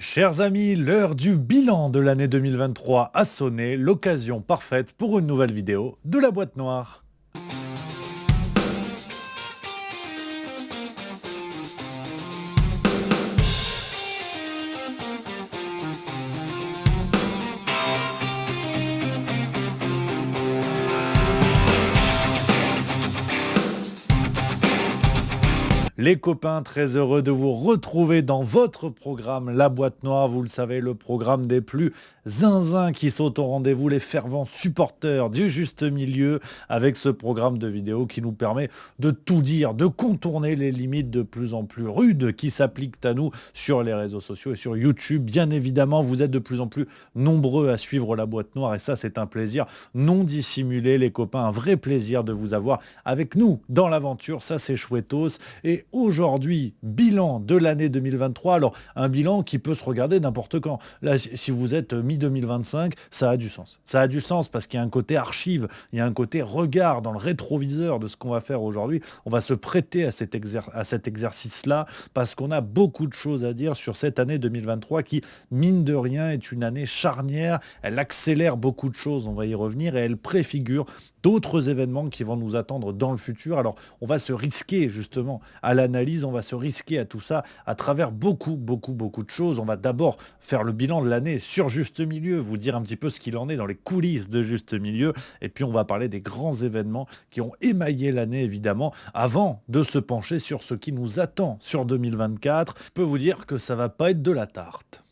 Chers amis, l'heure du bilan de l'année 2023 a sonné, l'occasion parfaite pour une nouvelle vidéo de la boîte noire. Les copains, très heureux de vous retrouver dans votre programme La Boîte Noire. Vous le savez, le programme des plus zinzins qui sautent au rendez-vous, les fervents supporters du juste milieu, avec ce programme de vidéo qui nous permet de tout dire, de contourner les limites de plus en plus rudes qui s'appliquent à nous sur les réseaux sociaux et sur YouTube. Bien évidemment, vous êtes de plus en plus nombreux à suivre La Boîte Noire et ça, c'est un plaisir non dissimulé, les copains, un vrai plaisir de vous avoir avec nous dans l'aventure. Ça, c'est chouettos. Et aujourd'hui, bilan de l'année 2023. Alors, un bilan qui peut se regarder n'importe quand. Là, si vous êtes mi-2025, ça a du sens. Ça a du sens parce qu'il y a un côté archive, il y a un côté regard dans le rétroviseur de ce qu'on va faire aujourd'hui. On va se prêter à cet exercice-là parce qu'on a beaucoup de choses à dire sur cette année 2023 qui, mine de rien, est une année charnière. Elle accélère beaucoup de choses, on va y revenir, et elle préfigure d'autres événements qui vont nous attendre dans le futur. Alors, on va se risquer justement à l'analyse, on va se risquer à tout ça à travers beaucoup de choses. On va d'abord faire le bilan de l'année sur Juste Milieu, vous dire un petit peu ce qu'il en est dans les coulisses de Juste Milieu, et puis on va parler des grands événements qui ont émaillé l'année évidemment, avant de se pencher sur ce qui nous attend sur 2024. Je peux vous dire que ça va pas être de la tarte.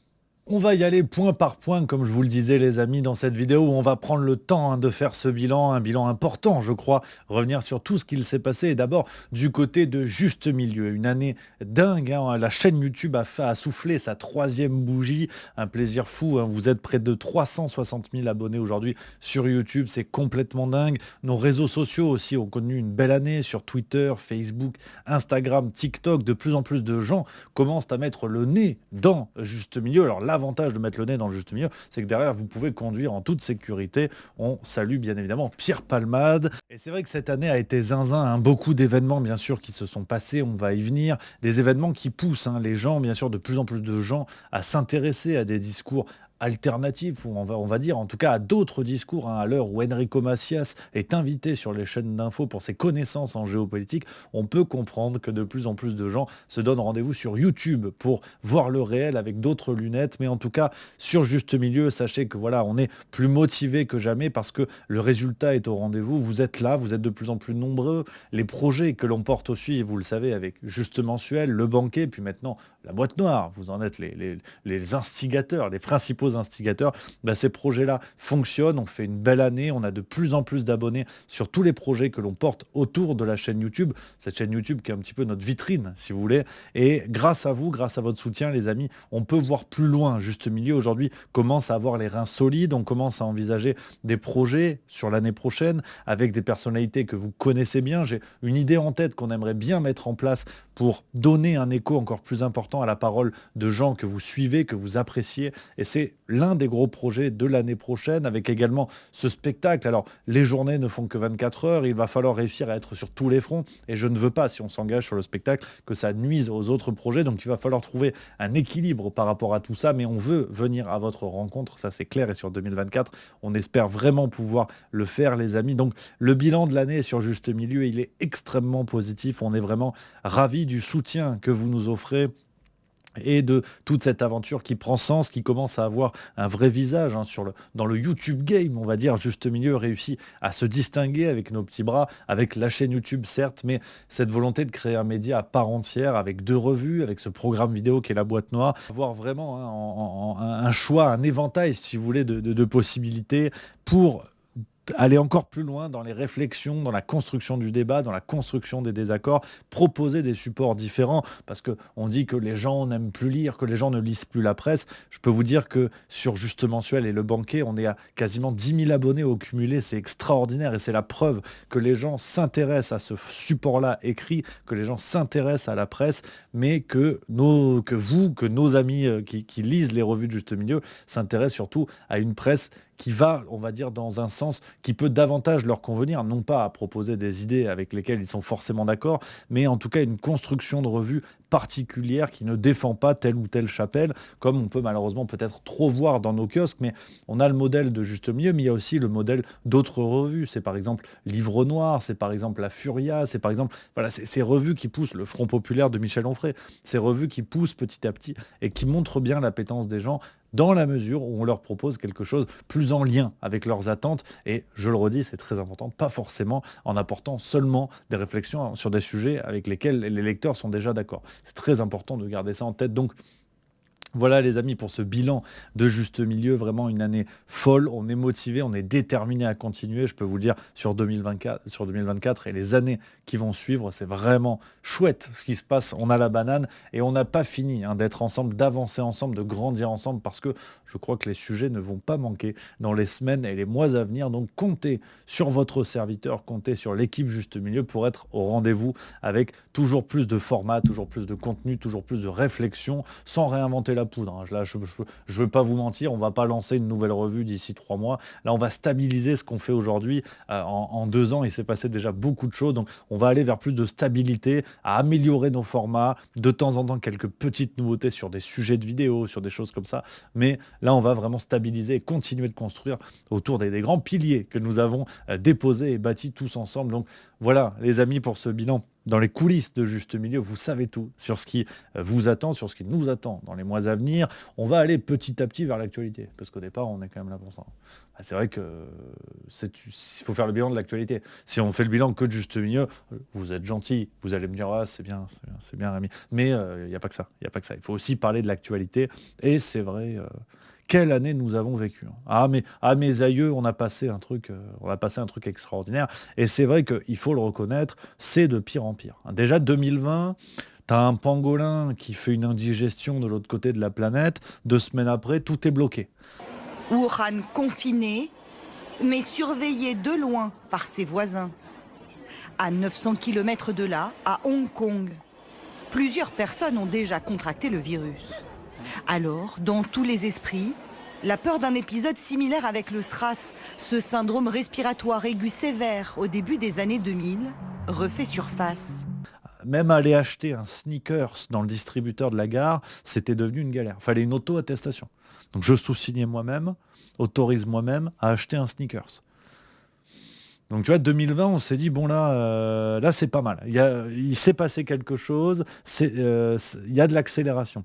On va y aller point par point, comme je vous le disais les amis, dans cette vidéo où on va prendre le temps de faire ce bilan, un bilan important je crois, revenir sur tout ce qu'il s'est passé. Et d'abord du côté de Juste Milieu, une année dingue, hein. La chaîne YouTube a soufflé sa troisième bougie, un plaisir fou, hein. Vous êtes près de 360 000 abonnés aujourd'hui sur YouTube, c'est complètement dingue. Nos réseaux sociaux aussi ont connu une belle année sur Twitter, Facebook, Instagram, TikTok. De plus en plus de gens commencent à mettre le nez dans Juste Milieu. Alors là, l'avantage de mettre le nez dans le juste milieu, c'est que derrière, vous pouvez conduire en toute sécurité. On salue bien évidemment Pierre Palmade. Et c'est vrai que cette année a été zinzin, hein. Beaucoup d'événements, bien sûr, qui se sont passés, on va y venir. Des événements qui poussent, hein, les gens, bien sûr, de plus en plus de gens à s'intéresser à des discours alternatifs, ou on va dire en tout cas à d'autres discours, hein. À l'heure où Enrico Macias est invité sur les chaînes d'infos pour ses connaissances en géopolitique, on peut comprendre que de plus en plus de gens se donnent rendez-vous sur YouTube pour voir le réel avec d'autres lunettes. Mais en tout cas, sur Juste Milieu, sachez que voilà, on est plus motivé que jamais parce que le résultat est au rendez-vous. Vous êtes là, vous êtes de plus en plus nombreux. Les projets que l'on porte aussi, vous le savez, avec Juste Mensuel, Le Banquet, puis maintenant la Boîte Noire, vous en êtes les instigateurs, les principaux instigateurs. Bah, ces projets-là fonctionnent, on fait une belle année, on a de plus en plus d'abonnés sur tous les projets que l'on porte autour de la chaîne YouTube, cette chaîne YouTube qui est un petit peu notre vitrine, si vous voulez. Et grâce à vous, grâce à votre soutien, les amis, on peut voir plus loin. Juste Milieu, aujourd'hui, commence à avoir les reins solides, on commence à envisager des projets sur l'année prochaine avec des personnalités que vous connaissez bien. J'ai une idée en tête qu'on aimerait bien mettre en place pour donner un écho encore plus important à la parole de gens que vous suivez, que vous appréciez. Et c'est l'un des gros projets de l'année prochaine, avec également ce spectacle. Alors, les journées ne font que 24 heures, il va falloir réussir à être sur tous les fronts. Et je ne veux pas, si on s'engage sur le spectacle, que ça nuise aux autres projets. Donc, il va falloir trouver un équilibre par rapport à tout ça. Mais on veut venir à votre rencontre, ça c'est clair. Et sur 2024, on espère vraiment pouvoir le faire, les amis. Donc, le bilan de l'année sur Juste Milieu, il est extrêmement positif. On est vraiment ravis du soutien que vous nous offrez et de toute cette aventure qui prend sens, qui commence à avoir un vrai visage, hein, dans le YouTube game, on va dire. Juste Milieu réussit à se distinguer avec nos petits bras, avec la chaîne YouTube certes, mais cette volonté de créer un média à part entière, avec 2 revues, avec ce programme vidéo qui est La Boîte Noire, avoir vraiment, hein, un choix, un éventail, si vous voulez, de possibilités pour aller encore plus loin dans les réflexions, dans la construction du débat, dans la construction des désaccords, proposer des supports différents, parce qu'on dit que les gens n'aiment plus lire, que les gens ne lisent plus la presse. Je peux vous dire que sur Juste Mensuel et Le Banquet, on est à quasiment 10 000 abonnés au cumulé, c'est extraordinaire, et c'est la preuve que les gens s'intéressent à ce support-là écrit, que les gens s'intéressent à la presse, mais que nos amis qui lisent les revues de Juste Milieu s'intéressent surtout à une presse qui va, on va dire, dans un sens qui peut davantage leur convenir, non pas à proposer des idées avec lesquelles ils sont forcément d'accord, mais en tout cas une construction de revue particulière qui ne défend pas telle ou telle chapelle, comme on peut malheureusement peut-être trop voir dans nos kiosques, mais on a le modèle de Juste Milieu, mais il y a aussi le modèle d'autres revues. C'est par exemple Livre Noir, c'est par exemple La Furia, c'est par exemple voilà, ces revues qui poussent le Front Populaire de Michel Onfray, ces revues qui poussent petit à petit et qui montrent bien l'appétence des gens dans la mesure où on leur propose quelque chose plus en lien avec leurs attentes. Et je le redis, c'est très important, pas forcément en apportant seulement des réflexions sur des sujets avec lesquels les lecteurs sont déjà d'accord. C'est très important de garder ça en tête. Donc, voilà les amis pour ce bilan de Juste Milieu, vraiment une année folle, on est motivé, on est déterminé à continuer, je peux vous le dire, sur 2024 et les années qui vont suivre, c'est vraiment chouette ce qui se passe, on a la banane et on n'a pas fini d'être ensemble, d'avancer ensemble, de grandir ensemble parce que je crois que les sujets ne vont pas manquer dans les semaines et les mois à venir, donc comptez sur votre serviteur, comptez sur l'équipe Juste Milieu pour être au rendez-vous avec toujours plus de formats, toujours plus de contenu, toujours plus de réflexion, sans réinventer la poudre. Là, je veux pas vous mentir, on va pas lancer une nouvelle revue d'ici 3 mois. Là, on va stabiliser ce qu'on fait aujourd'hui. En 2 ans, il s'est passé déjà beaucoup de choses. Donc, on va aller vers plus de stabilité, à améliorer nos formats, de temps en temps quelques petites nouveautés sur des sujets de vidéo, sur des choses comme ça. Mais là, on va vraiment stabiliser et continuer de construire autour des grands piliers que nous avons déposés et bâtis tous ensemble. Donc, voilà, les amis, pour ce bilan. Dans les coulisses de Juste Milieu, vous savez tout sur ce qui vous attend, sur ce qui nous attend dans les mois à venir. On va aller petit à petit vers l'actualité, parce qu'au départ, on est quand même là pour ça. C'est vrai qu'il faut faire le bilan de l'actualité. Si on fait le bilan que de Juste Milieu, vous êtes gentil, vous allez me dire ah, c'est bien Rémi. Mais il n'y a pas que ça. Il faut aussi parler de l'actualité. Et c'est vrai. Quelle année nous avons vécu. Mes aïeux, on a passé un truc extraordinaire. Et c'est vrai qu'il faut le reconnaître, c'est de pire en pire. Déjà 2020, t'as un pangolin qui fait une indigestion de l'autre côté de la planète. 2 semaines après, tout est bloqué. Wuhan confiné, mais surveillé de loin par ses voisins. À 900 km de là, à Hong Kong, plusieurs personnes ont déjà contracté le virus. Alors, dans tous les esprits, la peur d'un épisode similaire avec le SRAS, ce syndrome respiratoire aigu sévère au début des années 2000, refait surface. Même aller acheter un sneakers dans le distributeur de la gare, c'était devenu une galère. Il fallait une auto-attestation. Donc je sous-signais moi-même, autorise moi-même à acheter un sneakers. Donc tu vois, 2020, on s'est dit, bon là c'est pas mal. Il s'est passé quelque chose, il y a de l'accélération.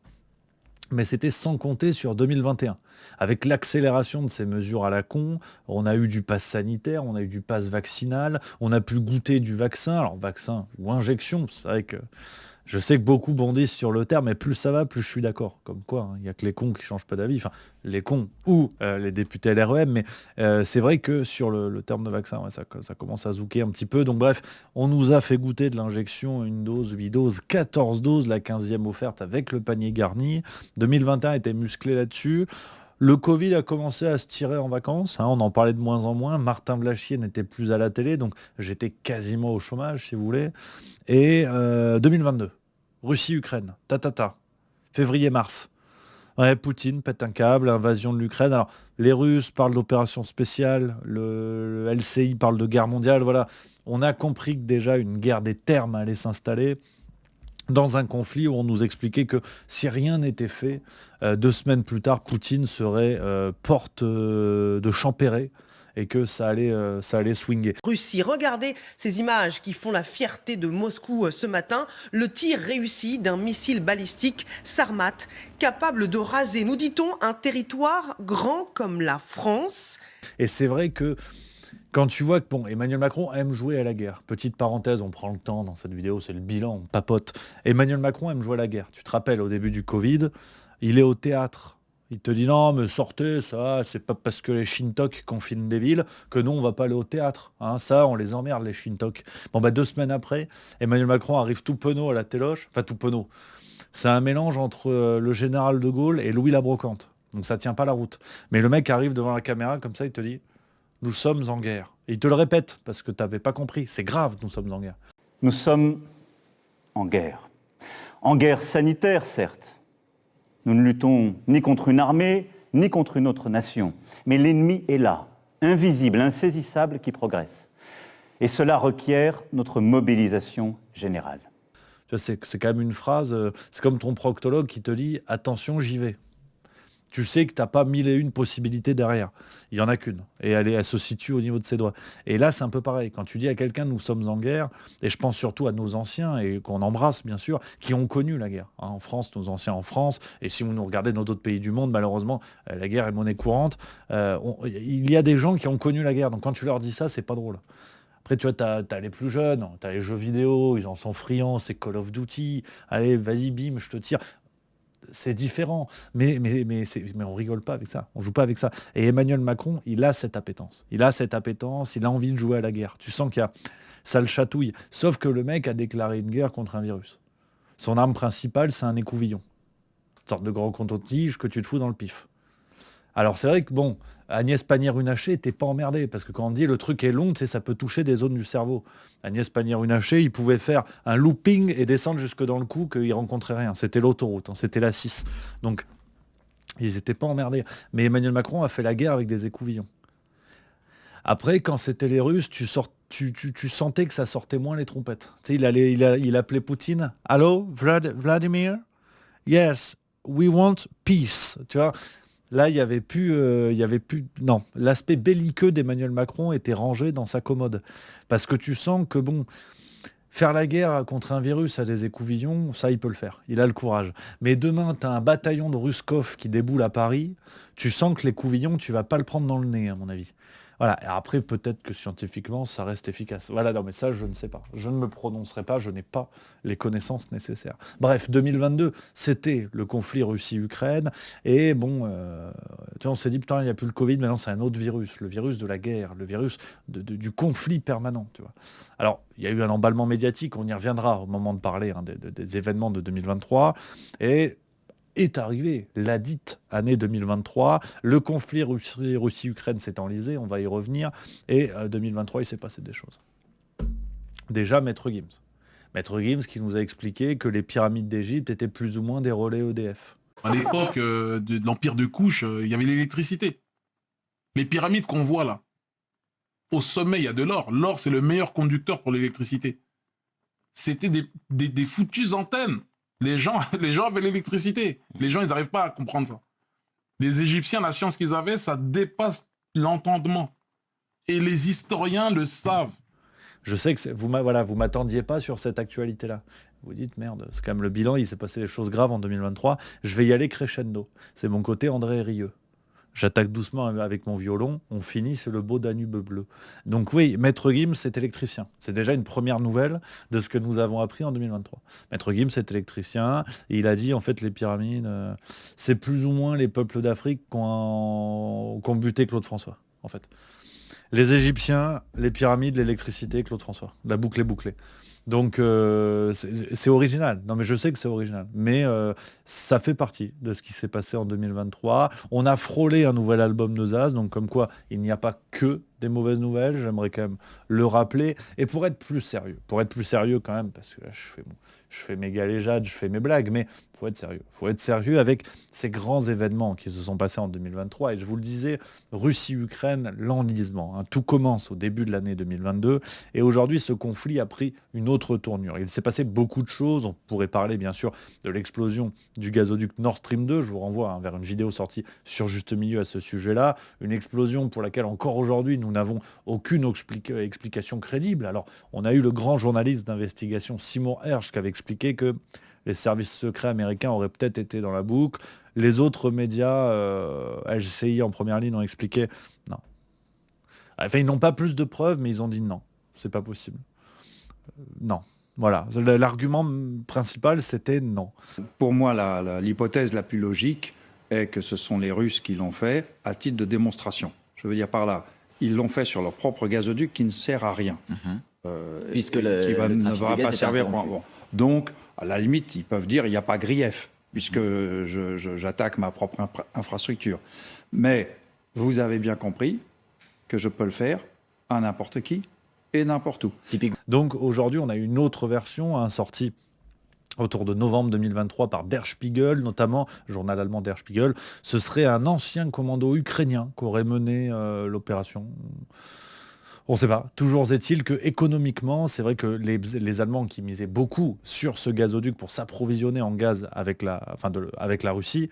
Mais c'était sans compter sur 2021. Avec l'accélération de ces mesures à la con, on a eu du pass sanitaire, on a eu du pass vaccinal, on a pu goûter du vaccin. Alors vaccin ou injection, c'est vrai que je sais que beaucoup bondissent sur le terme, mais plus ça va, plus je suis d'accord. Comme quoi, il n'y a que les cons qui changent pas d'avis. Enfin, les cons ou les députés LREM, mais c'est vrai que sur le terme de vaccin, ça commence à zouker un petit peu. Donc bref, on nous a fait goûter de l'injection, une dose, 8 doses, 14 doses, la 15e offerte avec le panier garni. 2021 était musclé là-dessus. Le Covid a commencé à se tirer en vacances, on en parlait de moins en moins. Martin Blachier n'était plus à la télé, donc j'étais quasiment au chômage, si vous voulez. Et 2022, Russie-Ukraine, février-mars. Ouais, Poutine pète un câble, invasion de l'Ukraine. Alors, les Russes parlent d'opération spéciale, le LCI parle de guerre mondiale, voilà. On a compris que déjà une guerre des termes allait s'installer dans un conflit où on nous expliquait que si rien n'était fait, 2 semaines plus tard, Poutine serait porte de Champéret et que ça allait swinger. Russie, regardez ces images qui font la fierté de Moscou ce matin. Le tir réussi d'un missile balistique Sarmat, capable de raser, nous dit-on, un territoire grand comme la France. Et c'est vrai que quand tu vois que Emmanuel Macron aime jouer à la guerre. Petite parenthèse, on prend le temps dans cette vidéo, c'est le bilan, on papote. Emmanuel Macron aime jouer à la guerre. Tu te rappelles, au début du Covid, il est au théâtre. Il te dit non, mais sortez, ça, c'est pas parce que les Shintok confinent des villes que nous, on va pas aller au théâtre. Ça, on les emmerde, les Shintok. 2 semaines après, Emmanuel Macron arrive tout penaud à la téloche. Enfin, tout penaud. C'est un mélange entre le général de Gaulle et Louis la Brocante. Donc ça tient pas la route. Mais le mec arrive devant la caméra comme ça, il te dit nous sommes en guerre. Et il te le répète, parce que tu n'avais pas compris. C'est grave, nous sommes en guerre. Nous sommes en guerre. En guerre sanitaire, certes. Nous ne luttons ni contre une armée, ni contre une autre nation. Mais l'ennemi est là, invisible, insaisissable, qui progresse. Et cela requiert notre mobilisation générale. Tu vois, c'est quand même une phrase, c'est comme ton proctologue qui te dit « attention, j'y vais ». Tu sais que tu n'as pas 1001 possibilités derrière. Il n'y en a qu'une. Et elle se situe au niveau de ses doigts. Et là, c'est un peu pareil. Quand tu dis à quelqu'un, nous sommes en guerre, et je pense surtout à nos anciens, et qu'on embrasse bien sûr, qui ont connu la guerre. En France, nos anciens en France, et si vous nous regardez dans d'autres pays du monde, malheureusement, la guerre est monnaie courante. Il y a des gens qui ont connu la guerre. Donc quand tu leur dis ça, c'est pas drôle. Après, tu vois, t'as les plus jeunes, t'as les jeux vidéo, ils en sont friands, c'est Call of Duty. Allez, vas-y, bim, je te tire. C'est différent, mais on rigole pas avec ça, on joue pas avec ça. Et Emmanuel Macron, il a cette appétence. Il a envie de jouer à la guerre. Tu sens ça le chatouille. Sauf que le mec a déclaré une guerre contre un virus. Son arme principale, c'est un écouvillon. Une sorte de grand coton-tige que tu te fous dans le pif. Alors c'est vrai que bon, Agnès Pannier-Runacher n'était pas emmerdée, parce que quand on dit le truc est long, ça peut toucher des zones du cerveau. Agnès Pannier-Runacher, il pouvait faire un looping et descendre jusque dans le cou qu'il ne rencontrait rien. C'était l'autoroute, c'était la 6. Donc ils n'étaient pas emmerdés. Mais Emmanuel Macron a fait la guerre avec des écouvillons. Après, quand c'était les Russes, tu sentais que ça sortait moins les trompettes. Tu sais, il appelait Poutine. « Allô, Vladimir? Yes, we want peace. » Tu vois. Là, il y avait plus, non, l'aspect belliqueux d'Emmanuel Macron était rangé dans sa commode. Parce que tu sens que, bon, faire la guerre contre un virus à des écouvillons, ça, il peut le faire. Il a le courage. Mais demain, tu as un bataillon de Ruskov qui déboule à Paris. Tu sens que l'écouvillon, tu vas pas le prendre dans le nez, à mon avis. Voilà. Et après, peut-être que scientifiquement, ça reste efficace. Voilà, non, mais ça, je ne sais pas. Je ne me prononcerai pas, je n'ai pas les connaissances nécessaires. Bref, 2022, c'était le conflit Russie-Ukraine. Et bon, tu vois, on s'est dit, putain, il n'y a plus le Covid, maintenant c'est un autre virus. Le virus de la guerre, le virus du conflit permanent, tu vois. Alors, il y a eu un emballement médiatique, on y reviendra au moment de parler des événements de 2023. Et est arrivée la dite année 2023. Le conflit Russie-Ukraine s'est enlisé, on va y revenir. Et 2023, il s'est passé des choses. Déjà, Maître Gims. Maître Gims qui nous a expliqué que les pyramides d'Égypte étaient plus ou moins des relais EDF. À l'époque de l'Empire de Kouch, il y avait l'électricité. Les pyramides qu'on voit là, au sommet, il y a de l'or. L'or, c'est le meilleur conducteur pour l'électricité. C'était des foutues antennes. Les gens avaient l'électricité. Les gens, ils n'arrivent pas à comprendre ça. Les Égyptiens, la science qu'ils avaient, ça dépasse l'entendement. Et les historiens le savent. Je sais que vous m'attendiez pas sur cette actualité-là. Vous dites, merde, c'est quand même le bilan, il s'est passé des choses graves en 2023. Je vais y aller crescendo. C'est mon côté André Rieu. J'attaque doucement avec mon violon, on finit, c'est le beau Danube bleu. Donc oui, Maître Gims est électricien. C'est déjà une première nouvelle de ce que nous avons appris en 2023. Maître Gims est électricien, et il a dit en fait les pyramides, c'est plus ou moins les peuples d'Afrique qui ont buté Claude François, en fait. Les Égyptiens, les pyramides, l'électricité, Claude François. La boucle est bouclée. Donc c'est original. Non mais je sais que c'est original. Mais ça fait partie de ce qui s'est passé en 2023. On a frôlé un nouvel album de Zaz, donc comme quoi il n'y a pas que des mauvaises nouvelles, j'aimerais quand même le rappeler. Et pour être plus sérieux quand même, parce que là je fais mes galéjades, je fais mes blagues, mais faut être sérieux. Faut être sérieux avec ces grands événements qui se sont passés en 2023. Et je vous le disais, Russie-Ukraine, l'enlisement. Tout commence au début de l'année 2022. Et aujourd'hui, ce conflit a pris une autre tournure. Il s'est passé beaucoup de choses. On pourrait parler, bien sûr, de l'explosion du gazoduc Nord Stream 2. Je vous renvoie vers une vidéo sortie sur Juste Milieu à ce sujet-là. Une explosion pour laquelle, encore aujourd'hui, nous n'avons aucune explication crédible. Alors, on a eu le grand journaliste d'investigation Simon Hersh qui avait expliqué que les services secrets américains auraient peut-être été dans la boucle. Les autres médias, LCI en première ligne, ont expliqué non. Enfin, ils n'ont pas plus de preuves, mais ils ont dit non, c'est pas possible. Non. Voilà. L'argument principal, c'était non. Pour moi, l'hypothèse la plus logique est que ce sont les Russes qui l'ont fait à titre de démonstration. Je veux dire par là, ils l'ont fait sur leur propre gazoduc qui ne sert à rien. Puisque qui ne va pas servir pour... Bon. Donc, à la limite, ils peuvent dire il n'y a pas grief, puisque j'attaque ma propre infrastructure. Mais vous avez bien compris que je peux le faire à n'importe qui et n'importe où. Donc aujourd'hui, on a une autre version sortie autour de novembre 2023 par Der Spiegel, notamment, journal allemand Der Spiegel. Ce serait un ancien commando ukrainien qui aurait mené l'opération. On ne sait pas. Toujours est-il que économiquement, c'est vrai que les Allemands qui misaient beaucoup sur ce gazoduc pour s'approvisionner en gaz avec la Russie,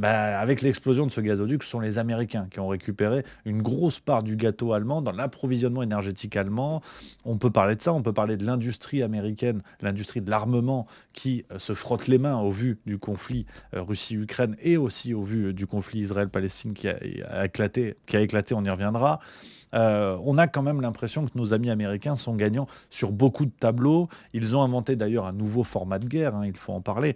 avec l'explosion de ce gazoduc, ce sont les Américains qui ont récupéré une grosse part du gâteau allemand dans l'approvisionnement énergétique allemand. On peut parler de ça, on peut parler de l'industrie américaine, l'industrie de l'armement qui se frotte les mains au vu du conflit Russie-Ukraine et aussi au vu du conflit Israël-Palestine qui a éclaté, on y reviendra. On a quand même l'impression que nos amis américains sont gagnants sur beaucoup de tableaux. Ils ont inventé d'ailleurs un nouveau format de guerre, il faut en parler,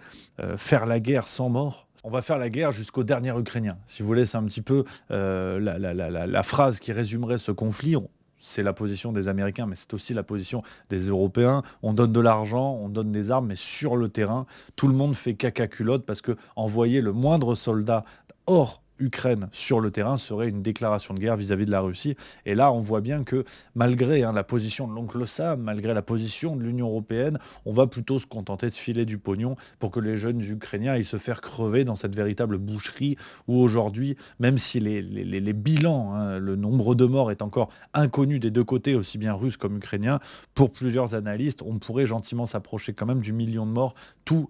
faire la guerre sans mort. On va faire la guerre jusqu'au dernier Ukrainien. Si vous voulez, c'est un petit peu la phrase qui résumerait ce conflit. C'est la position des Américains, mais c'est aussi la position des Européens. On donne de l'argent, on donne des armes, mais sur le terrain, tout le monde fait caca culotte parce que envoyer le moindre soldat hors Ukraine sur le terrain serait une déclaration de guerre vis-à-vis de la Russie. Et là, on voit bien que malgré la position de l'oncle Sam, malgré la position de l'Union européenne, on va plutôt se contenter de filer du pognon pour que les jeunes Ukrainiens aillent se faire crever dans cette véritable boucherie où aujourd'hui, même si les bilans, le nombre de morts est encore inconnu des deux côtés, aussi bien russes comme ukrainiens, pour plusieurs analystes, on pourrait gentiment s'approcher quand même du million de morts, tout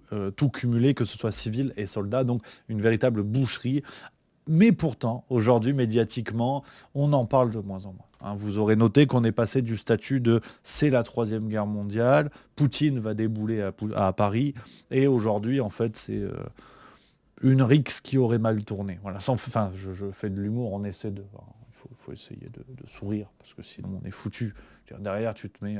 cumulé, que ce soit civils et soldats, donc une véritable boucherie. Mais pourtant, aujourd'hui, médiatiquement, on en parle de moins en moins. Vous aurez noté qu'on est passé du statut de « c'est la Troisième Guerre mondiale », Poutine va débouler à Paris, et aujourd'hui, en fait, c'est une rixe qui aurait mal tourné. Voilà. Je fais de l'humour, on essaie de... Il faut essayer de sourire, parce que sinon on est foutu. Derrière, tu te mets...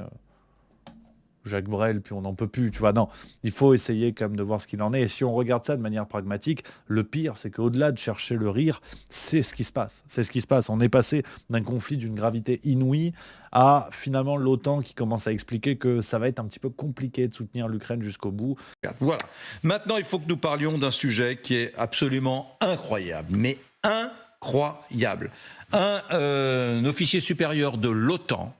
Jacques Brel, puis on n'en peut plus, tu vois. Non, il faut essayer quand même de voir ce qu'il en est. Et si on regarde ça de manière pragmatique, le pire, c'est qu'au-delà de chercher le rire, c'est ce qui se passe. C'est ce qui se passe. On est passé d'un conflit d'une gravité inouïe à finalement l'OTAN qui commence à expliquer que ça va être un petit peu compliqué de soutenir l'Ukraine jusqu'au bout. Voilà. Maintenant, il faut que nous parlions d'un sujet qui est absolument incroyable, mais incroyable. Un officier supérieur de l'OTAN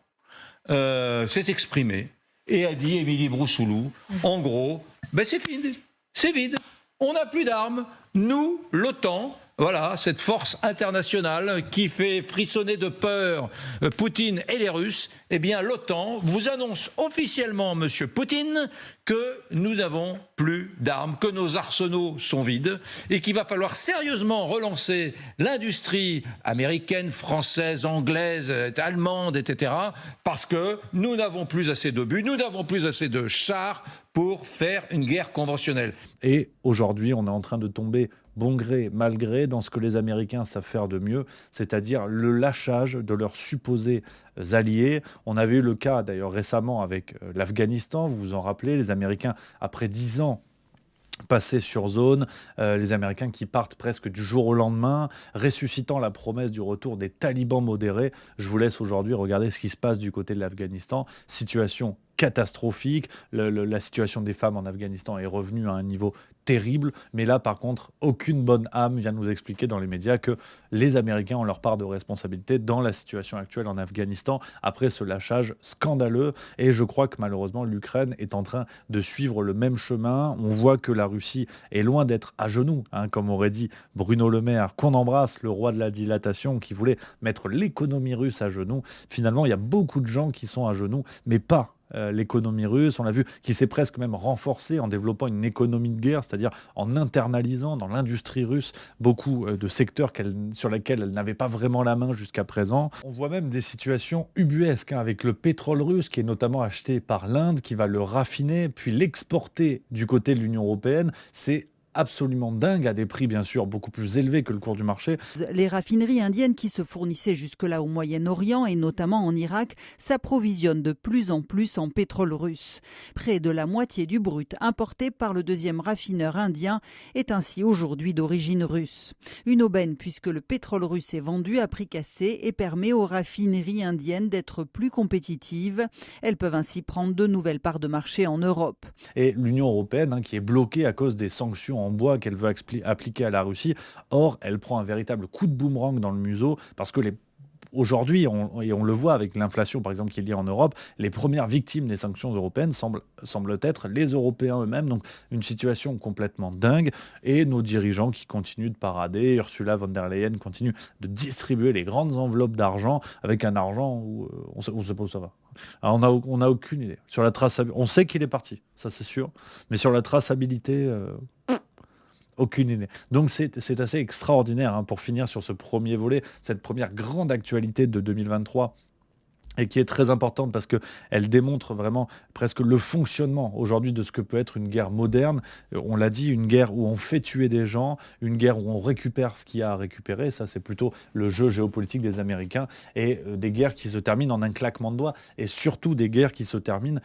s'est exprimé et a dit, Émilie Broussoulou, en gros, c'est vide, on n'a plus d'armes, nous, l'OTAN, voilà, cette force internationale qui fait frissonner de peur Poutine et les Russes, eh bien l'OTAN vous annonce officiellement, monsieur Poutine, que nous n'avons plus d'armes, que nos arsenaux sont vides et qu'il va falloir sérieusement relancer l'industrie américaine, française, anglaise, allemande, etc. parce que nous n'avons plus assez d'obus, nous n'avons plus assez de chars pour faire une guerre conventionnelle. Et aujourd'hui, on est en train de tomber bon gré, mal gré, dans ce que les Américains savent faire de mieux, c'est-à-dire le lâchage de leurs supposés alliés. On avait eu le cas d'ailleurs récemment avec l'Afghanistan, vous vous en rappelez, les Américains, après 10 ans, passés sur zone, les Américains qui partent presque du jour au lendemain, ressuscitant la promesse du retour des talibans modérés. Je vous laisse aujourd'hui regarder ce qui se passe du côté de l'Afghanistan. Situation catastrophique, la situation des femmes en Afghanistan est revenue à un niveau terrible, mais là par contre aucune bonne âme vient nous expliquer dans les médias que les Américains ont leur part de responsabilité dans la situation actuelle en Afghanistan après ce lâchage scandaleux, et je crois que malheureusement l'Ukraine est en train de suivre le même chemin. On voit que la Russie est loin d'être à genoux, comme aurait dit Bruno Le Maire, qu'on embrasse, le roi de la dilatation, qui voulait mettre l'économie russe à genoux. Finalement il y a beaucoup de gens qui sont à genoux, mais pas l'économie russe, on l'a vu, qui s'est presque même renforcée en développant une économie de guerre, c'est-à-dire en internalisant dans l'industrie russe beaucoup de secteurs sur lesquels elle n'avait pas vraiment la main jusqu'à présent. On voit même des situations ubuesques avec le pétrole russe qui est notamment acheté par l'Inde, qui va le raffiner, puis l'exporter du côté de l'Union européenne. C'est absolument dingue, à des prix bien sûr beaucoup plus élevés que le cours du marché. Les raffineries indiennes qui se fournissaient jusque-là au Moyen-Orient et notamment en Irak s'approvisionnent de plus en plus en pétrole russe. Près de la moitié du brut importé par le deuxième raffineur indien est ainsi aujourd'hui d'origine russe. Une aubaine puisque le pétrole russe est vendu à prix cassé et permet aux raffineries indiennes d'être plus compétitives. Elles peuvent ainsi prendre de nouvelles parts de marché en Europe. Et l'Union européenne qui est bloquée à cause des sanctions en bois qu'elle veut appliquer à la Russie. Or, elle prend un véritable coup de boomerang dans le museau parce que aujourd'hui, et on le voit avec l'inflation par exemple qu'il y a en Europe, les premières victimes des sanctions européennes semblent être les Européens eux-mêmes. Donc une situation complètement dingue, et nos dirigeants qui continuent de parader. Ursula von der Leyen continue de distribuer les grandes enveloppes d'argent, avec un argent où on ne sait pas où ça va. Alors on n'a aucune idée. Sur la traçabilité, on sait qu'il est parti, ça c'est sûr, mais sur la traçabilité... aucune idée. Donc c'est assez extraordinaire, hein, pour finir sur ce premier volet, cette première grande actualité de 2023, et qui est très importante parce qu'elle démontre vraiment presque le fonctionnement aujourd'hui de ce que peut être une guerre moderne. On l'a dit, une guerre où on fait tuer des gens, une guerre où on récupère ce qu'il y a à récupérer, ça c'est plutôt le jeu géopolitique des Américains, et des guerres qui se terminent en un claquement de doigts, et surtout des guerres qui se terminent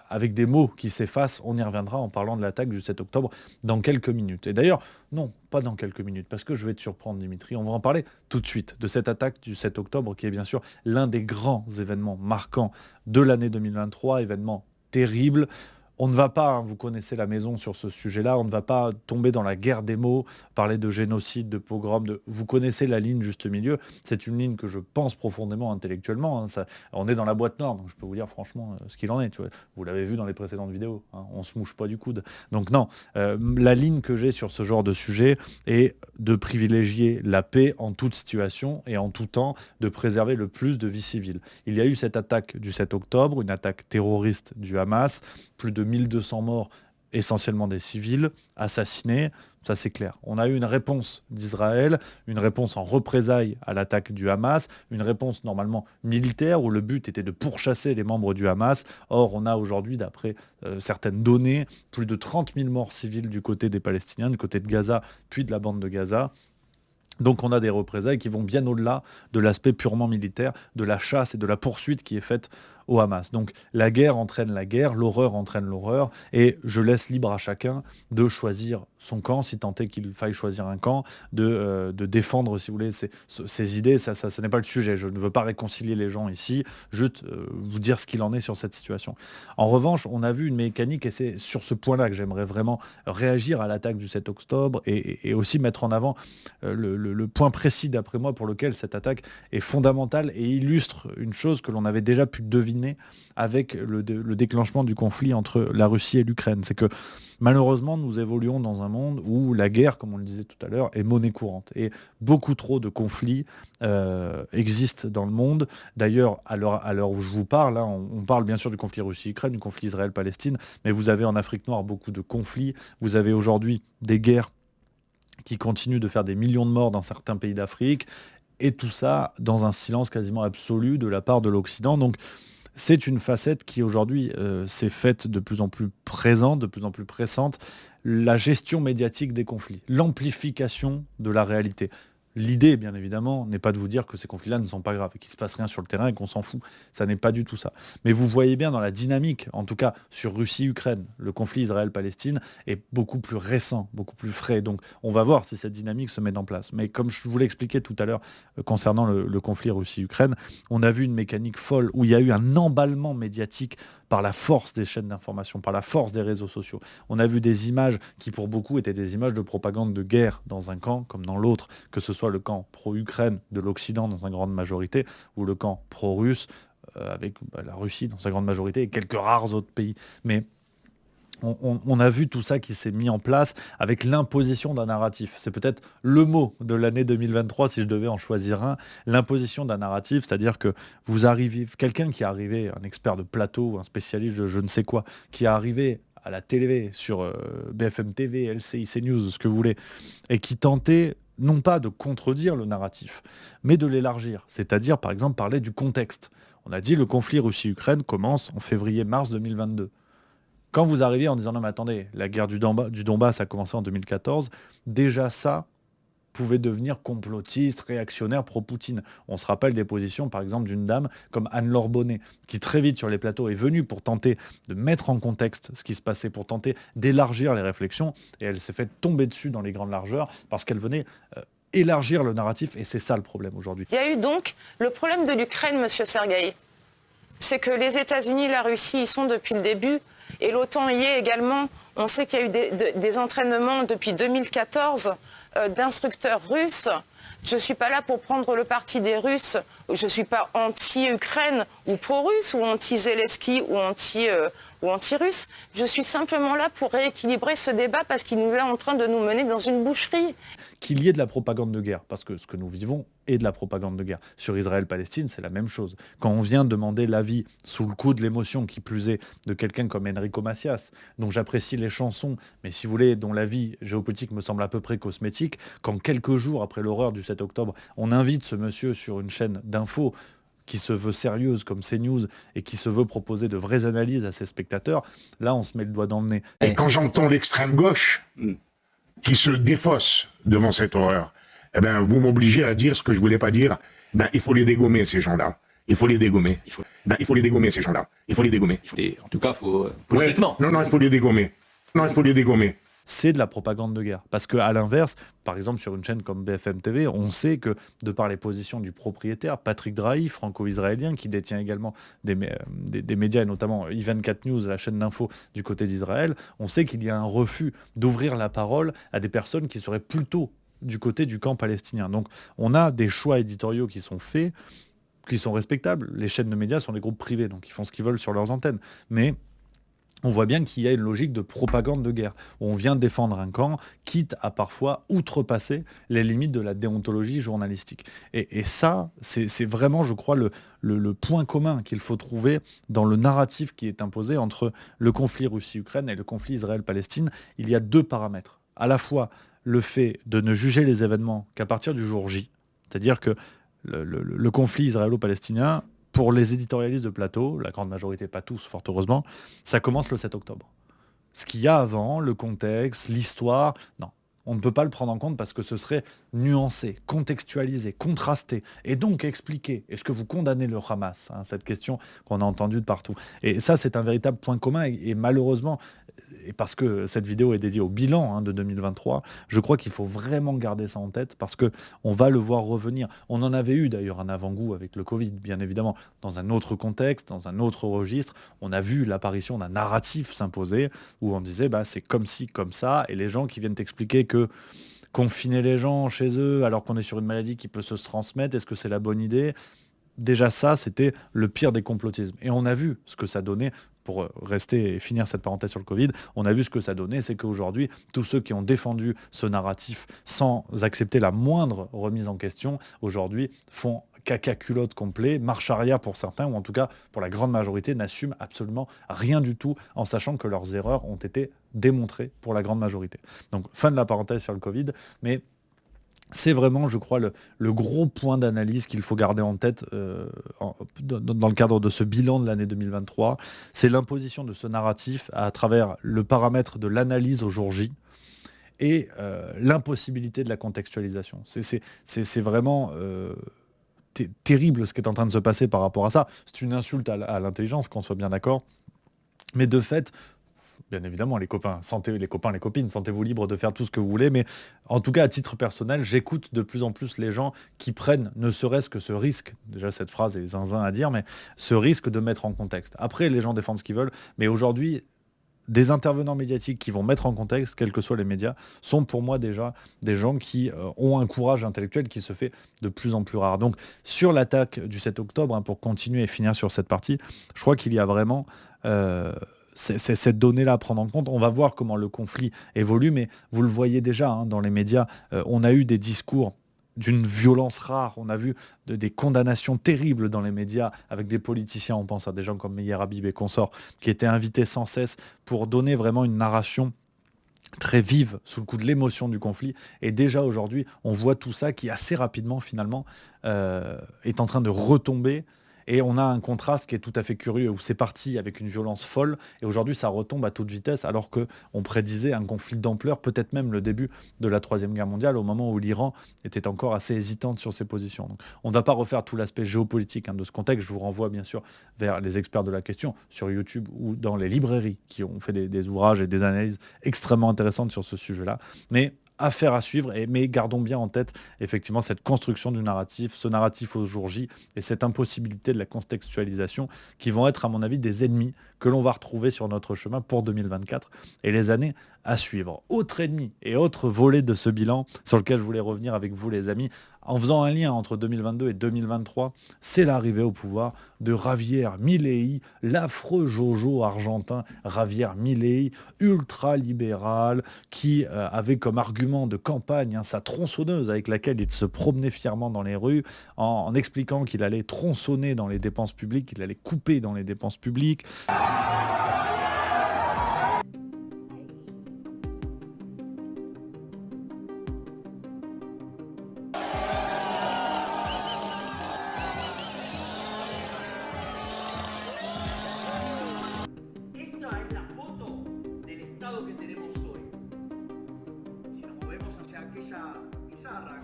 avec des mots qui s'effacent. On y reviendra en parlant de l'attaque du 7 octobre dans quelques minutes. Et d'ailleurs, non, pas dans quelques minutes, parce que je vais te surprendre, Dimitri. On va en parler tout de suite de cette attaque du 7 octobre, qui est bien sûr l'un des grands événements marquants de l'année 2023, événement terrible. On ne va pas, vous connaissez la maison sur ce sujet-là, on ne va pas tomber dans la guerre des mots, parler de génocide, de pogrom, vous connaissez la ligne juste milieu. C'est une ligne que je pense profondément intellectuellement, hein. On est dans la boîte noire, donc je peux vous dire franchement ce qu'il en est. Tu vois. Vous l'avez vu dans les précédentes vidéos, hein, on ne se mouche pas du coude. Donc non, la ligne que j'ai sur ce genre de sujet est de privilégier la paix en toute situation et en tout temps, de préserver le plus de vies civiles. Il y a eu cette attaque du 7 octobre, une attaque terroriste du Hamas, plus de 1200 morts, essentiellement des civils, assassinés, ça c'est clair. On a eu une réponse d'Israël, une réponse en représailles à l'attaque du Hamas, une réponse normalement militaire où le but était de pourchasser les membres du Hamas. Or, on a aujourd'hui, d'après certaines données, plus de 30 000 morts civils du côté des Palestiniens, du côté de Gaza, puis de la bande de Gaza. Donc on a des représailles qui vont bien au-delà de l'aspect purement militaire, de la chasse et de la poursuite qui est faite au Hamas. Donc la guerre entraîne la guerre, l'horreur entraîne l'horreur, et je laisse libre à chacun de choisir son camp, si tant est qu'il faille choisir un camp, de défendre, si vous voulez, ses idées. Ça n'est pas le sujet. Je ne veux pas réconcilier les gens ici, juste vous dire ce qu'il en est sur cette situation. En revanche, on a vu une mécanique, et c'est sur ce point-là que j'aimerais vraiment réagir à l'attaque du 7 octobre, et aussi mettre en avant le point précis, d'après moi, pour lequel cette attaque est fondamentale et illustre une chose que l'on avait déjà pu deviner avec le déclenchement du conflit entre la Russie et l'Ukraine. C'est que malheureusement, nous évoluons dans un monde où la guerre, comme on le disait tout à l'heure, est monnaie courante. Et beaucoup trop de conflits existent dans le monde. D'ailleurs, à l'heure où je vous parle, là, on parle bien sûr du conflit Russie-Ukraine, du conflit Israël-Palestine, mais vous avez en Afrique noire beaucoup de conflits. Vous avez aujourd'hui des guerres qui continuent de faire des millions de morts dans certains pays d'Afrique, et tout ça dans un silence quasiment absolu de la part de l'Occident. Donc, c'est une facette qui aujourd'hui s'est faite de plus en plus présente, de plus en plus pressante, la gestion médiatique des conflits, l'amplification de la réalité. L'idée, bien évidemment, n'est pas de vous dire que ces conflits-là ne sont pas graves et qu'il ne se passe rien sur le terrain et qu'on s'en fout. Ça n'est pas du tout ça. Mais vous voyez bien dans la dynamique, en tout cas sur Russie-Ukraine, le conflit Israël-Palestine est beaucoup plus récent, beaucoup plus frais. Donc on va voir si cette dynamique se met en place. Mais comme je vous l'ai expliqué tout à l'heure concernant le conflit Russie-Ukraine, on a vu une mécanique folle où il y a eu un emballement médiatique par la force des chaînes d'information, par la force des réseaux sociaux. On a vu des images qui, pour beaucoup, étaient des images de propagande de guerre dans un camp comme dans l'autre, que ce soit le camp pro-Ukraine de l'Occident dans sa grande majorité, ou le camp pro-russe avec la Russie dans sa grande majorité, et quelques rares autres pays. Mais on a vu tout ça qui s'est mis en place avec l'imposition d'un narratif. C'est peut-être le mot de l'année 2023, si je devais en choisir un, l'imposition d'un narratif, c'est-à-dire que vous arrivez, quelqu'un qui est arrivé, un expert de plateau, un spécialiste de je ne sais quoi, qui est arrivé à la télé, sur BFM TV, LCI, CNews, ce que vous voulez, et qui tentait non pas de contredire le narratif, mais de l'élargir, c'est-à-dire par exemple parler du contexte. On a dit le conflit Russie-Ukraine commence en février-mars 2022. Quand vous arrivez en disant non mais attendez, la guerre du Donbass a commencé en 2014, déjà ça pouvait devenir complotiste, réactionnaire, pro-Poutine. On se rappelle des positions par exemple d'une dame comme Anne-Laure Bonnet, qui très vite sur les plateaux est venue pour tenter de mettre en contexte ce qui se passait, pour tenter d'élargir les réflexions, et elle s'est fait tomber dessus dans les grandes largeurs parce qu'elle venait élargir le narratif, et c'est ça le problème aujourd'hui. Il y a eu donc le problème de l'Ukraine, monsieur Sergueï. C'est que les États-Unis et la Russie y sont depuis le début, et l'OTAN y est également. On sait qu'il y a eu des entraînements depuis 2014 d'instructeurs russes Je ne suis pas là pour prendre le parti des Russes. Je ne suis pas anti-Ukraine ou pro-russe ou anti-Zelensky ou anti-russe. Je suis simplement là pour rééquilibrer ce débat parce qu'il nous est en train de nous mener dans une boucherie. Qu'il y ait de la propagande de guerre, parce que ce que nous vivons est de la propagande de guerre. Sur Israël-Palestine, c'est la même chose. Quand on vient demander l'avis, sous le coup de l'émotion qui plus est, de quelqu'un comme Enrico Macias, dont j'apprécie les chansons, mais si vous voulez, dont la vie géopolitique me semble à peu près cosmétique, quand quelques jours après l'horreur du 7 octobre, on invite ce monsieur sur une chaîne d'infos qui se veut sérieuse comme CNews et qui se veut proposer de vraies analyses à ses spectateurs, là on se met le doigt dans le nez. Et quand j'entends l'extrême gauche qui se défausse devant cette horreur, eh ben, vous m'obligez à dire ce que je voulais pas dire. Ben, il faut les dégommer, ces gens-là. Il faut les dégommer. Il faut les dégommer, ces gens-là. Il faut les dégommer. En tout cas, politiquement. Ouais. Non, il faut les dégommer. Non, il faut les dégommer. C'est de la propagande de guerre. Parce qu'à l'inverse, par exemple sur une chaîne comme BFM TV, on sait que de par les positions du propriétaire, Patrick Drahi, franco-israélien, qui détient également des médias, et notamment I24 News, la chaîne d'info du côté d'Israël, on sait qu'il y a un refus d'ouvrir la parole à des personnes qui seraient plutôt du côté du camp palestinien. Donc on a des choix éditoriaux qui sont faits, qui sont respectables. Les chaînes de médias sont des groupes privés, donc ils font ce qu'ils veulent sur leurs antennes. Mais on voit bien qu'il y a une logique de propagande de guerre, où on vient défendre un camp, quitte à parfois outrepasser les limites de la déontologie journalistique. Et ça, c'est vraiment, je crois, le point commun qu'il faut trouver dans le narratif qui est imposé entre le conflit Russie-Ukraine et le conflit Israël-Palestine. Il y a deux paramètres. À la fois le fait de ne juger les événements qu'à partir du jour J, c'est-à-dire que le conflit israélo-palestinien, pour les éditorialistes de plateau, la grande majorité, pas tous, fort heureusement, ça commence le 7 octobre. Ce qu'il y a avant, le contexte, l'histoire, non. On ne peut pas le prendre en compte parce que ce serait nuancé, contextualisé, contrasté, et donc expliqué. Est-ce que vous condamnez le Hamas, cette question qu'on a entendue de partout. Et ça, c'est un véritable point commun, et malheureusement, et parce que cette vidéo est dédiée au bilan de 2023, je crois qu'il faut vraiment garder ça en tête, parce qu'on va le voir revenir. On en avait eu d'ailleurs un avant-goût avec le Covid, bien évidemment, dans un autre contexte, dans un autre registre. On a vu l'apparition d'un narratif s'imposer, où on disait c'est comme ci, comme ça, et les gens qui viennent t'expliquer que confiner les gens chez eux alors qu'on est sur une maladie qui peut se transmettre, est-ce que c'est la bonne idée ? Déjà ça, c'était le pire des complotismes. Et on a vu ce que ça donnait, pour rester et finir cette parenthèse sur le Covid, on a vu ce que ça donnait, c'est qu'aujourd'hui, tous ceux qui ont défendu ce narratif sans accepter la moindre remise en question, aujourd'hui font caca culotte complet, marche arrière pour certains, ou en tout cas pour la grande majorité, n'assument absolument rien du tout, en sachant que leurs erreurs ont été démontrées pour la grande majorité. Donc fin de la parenthèse sur le Covid, mais c'est vraiment, je crois, le gros point d'analyse qu'il faut garder en tête dans le cadre de ce bilan de l'année 2023. C'est l'imposition de ce narratif à travers le paramètre de l'analyse au jour J et l'impossibilité de la contextualisation. C'est vraiment terrible ce qui est en train de se passer par rapport à ça. C'est une insulte à l'intelligence, qu'on soit bien d'accord. Mais de fait, bien évidemment, les copains, les copines, sentez-vous libres de faire tout ce que vous voulez, mais en tout cas, à titre personnel, j'écoute de plus en plus les gens qui prennent ne serait-ce que ce risque, déjà cette phrase est zinzin à dire, mais ce risque de mettre en contexte. Après, les gens défendent ce qu'ils veulent, mais aujourd'hui, des intervenants médiatiques qui vont mettre en contexte, quels que soient les médias, sont pour moi déjà des gens qui ont un courage intellectuel qui se fait de plus en plus rare. Donc, sur l'attaque du 7 octobre, pour continuer et finir sur cette partie, je crois qu'il y a vraiment... c'est cette donnée-là à prendre en compte. On va voir comment le conflit évolue, mais vous le voyez déjà dans les médias, on a eu des discours d'une violence rare, on a vu des condamnations terribles dans les médias avec des politiciens, on pense à des gens comme Meir Habib et consorts, qui étaient invités sans cesse pour donner vraiment une narration très vive sous le coup de l'émotion du conflit. Et déjà aujourd'hui, on voit tout ça qui assez rapidement finalement est en train de retomber. Et on a un contraste qui est tout à fait curieux, où c'est parti avec une violence folle, et aujourd'hui ça retombe à toute vitesse, alors qu'on prédisait un conflit d'ampleur, peut-être même le début de la Troisième Guerre mondiale, au moment où l'Iran était encore assez hésitante sur ses positions. Donc, on ne va pas refaire tout l'aspect géopolitique de ce contexte, je vous renvoie bien sûr vers les experts de la question, sur YouTube ou dans les librairies, qui ont fait des ouvrages et des analyses extrêmement intéressantes sur ce sujet-là. Mais affaire à suivre, mais gardons bien en tête effectivement cette construction du narratif, ce narratif au jour J, et cette impossibilité de la contextualisation qui vont être à mon avis des ennemis que l'on va retrouver sur notre chemin pour 2024 et les années à suivre. Autre ennemi et autre volet de ce bilan sur lequel je voulais revenir avec vous les amis, en faisant un lien entre 2022 et 2023, c'est l'arrivée au pouvoir de Javier Milei, l'affreux Jojo argentin Javier Milei, ultra-libéral, qui avait comme argument de campagne sa tronçonneuse avec laquelle il se promenait fièrement dans les rues, en expliquant qu'il allait tronçonner dans les dépenses publiques, qu'il allait couper dans les dépenses publiques.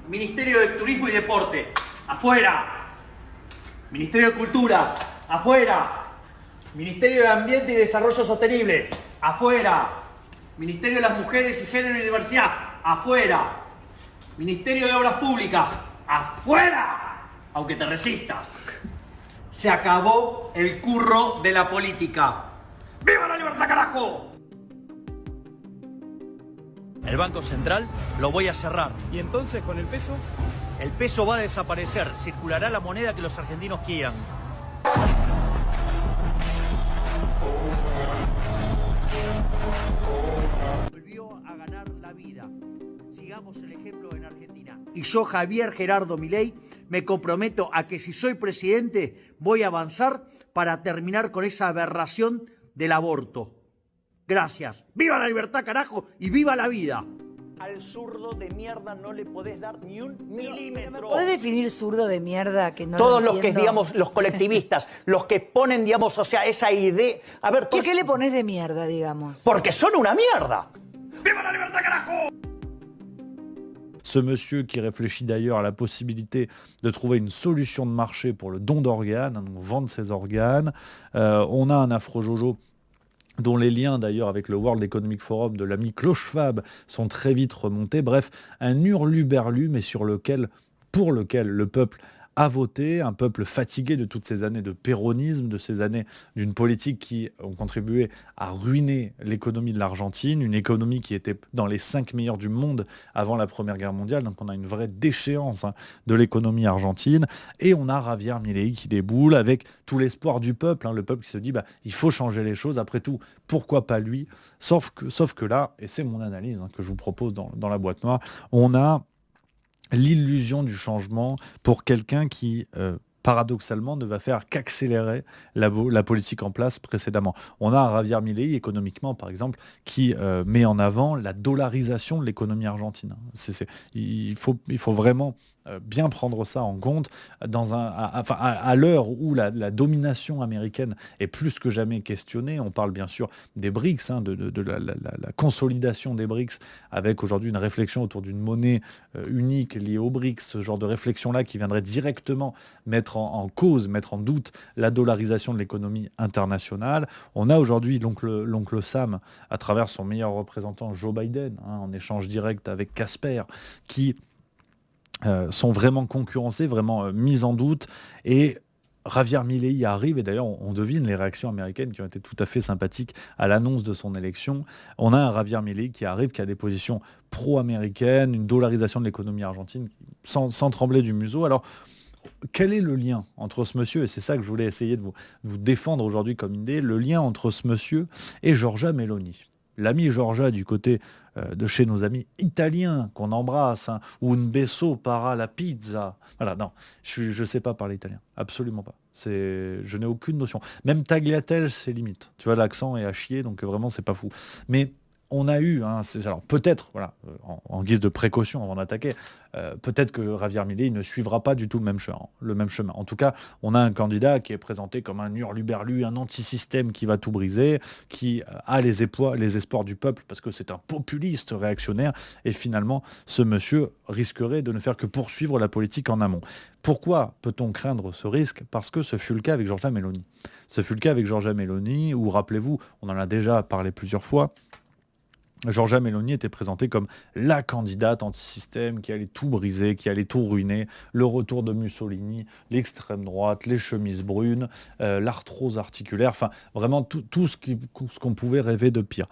Ministerio de Turismo y Deporte, afuera. Ministerio de Cultura, afuera. Ministerio de Ambiente y Desarrollo Sostenible, afuera. Ministerio de las Mujeres y Género y Diversidad, afuera. Ministerio de Obras Públicas, afuera. Aunque te resistas. Se acabó el curro de la política. ¡Viva la libertad, carajo! El Banco Central lo voy a cerrar. ¿Y entonces con el peso? El peso va a desaparecer. Circulará la moneda que los argentinos quieran. Volvió a ganar la vida. Sigamos el ejemplo en Argentina. Y yo, Javier Gerardo Milei, me comprometo a que si soy presidente voy a avanzar para terminar con esa aberración del aborto. Gracias. ¡Viva la libertad, carajo! ¡Y viva la vida! Al zurdo de mierda no le podés dar ni un milímetro. ¿Podés definir zurdo de mierda que no Todos lo los que, digamos, los colectivistas, los que ponen, digamos, o sea, esa idea... A ver, ¿Por qué le ponés de mierda, digamos? Porque son una mierda. ¡Viva la libertad, carajo! Ce monsieur qui réfléchit d'ailleurs à la possibilité de trouver une solution de marché pour le don d'organes, donc vendre ses organes. On a un afro-jojo dont les liens d'ailleurs avec le World Economic Forum de l'ami Klaus Schwab sont très vite remontés. Bref, un hurluberlu, mais pour lequel le peuple a voté, un peuple fatigué de toutes ces années de péronisme, de ces années d'une politique qui ont contribué à ruiner l'économie de l'Argentine, une économie qui était dans les 5 meilleurs du monde avant la Première Guerre mondiale, donc on a une vraie déchéance de l'économie argentine, et on a Javier Milei qui déboule avec tout l'espoir du peuple, le peuple qui se dit il faut changer les choses, après tout, pourquoi pas lui, sauf que là, et c'est mon analyse que je vous propose dans la boîte noire, on a l'illusion du changement pour quelqu'un qui, paradoxalement, ne va faire qu'accélérer la politique en place précédemment. On a un Javier Milei, économiquement, par exemple, qui met en avant la dollarisation de l'économie argentine. Il faut vraiment bien prendre ça en compte à l'heure où la domination américaine est plus que jamais questionnée. On parle bien sûr des BRICS, de la consolidation des BRICS, avec aujourd'hui une réflexion autour d'une monnaie unique liée aux BRICS, ce genre de réflexion-là qui viendrait directement mettre en cause, mettre en doute la dollarisation de l'économie internationale. On a aujourd'hui l'oncle Sam, à travers son meilleur représentant Joe Biden, en échange direct avec Casper, qui sont vraiment concurrencés, vraiment mis en doute, et Javier Milei arrive, et d'ailleurs on devine les réactions américaines qui ont été tout à fait sympathiques à l'annonce de son élection. On a un Javier Milei qui arrive, qui a des positions pro-américaines, une dollarisation de l'économie argentine sans trembler du museau. Alors, quel est le lien entre ce monsieur, et c'est ça que je voulais essayer de vous défendre aujourd'hui comme idée, le lien entre ce monsieur et Giorgia Meloni? L'ami Giorgia du côté de chez nos amis italiens qu'on embrasse, un beso para la pizza. Voilà, non, je ne sais pas parler italien, absolument pas. Je n'ai aucune notion. Même tagliatelle, c'est limite. Tu vois, l'accent est à chier, donc vraiment, c'est pas fou. Mais on a eu, alors peut-être, voilà, en guise de précaution avant d'attaquer, peut-être que Javier Milei ne suivra pas du tout le même chemin. En tout cas, on a un candidat qui est présenté comme un hurluberlu, un anti-système qui va tout briser, qui a les espoirs du peuple parce que c'est un populiste réactionnaire, et finalement, ce monsieur risquerait de ne faire que poursuivre la politique en amont. Pourquoi peut-on craindre ce risque? Parce que ce fut le cas avec Giorgia Meloni. Ce fut le cas avec Giorgia Meloni, où, rappelez-vous, on en a déjà parlé plusieurs fois, Giorgia Meloni était présentée comme la candidate anti-système qui allait tout briser, qui allait tout ruiner, le retour de Mussolini, l'extrême droite, les chemises brunes, l'arthrose articulaire, enfin vraiment tout ce qu'on pouvait rêver de pire.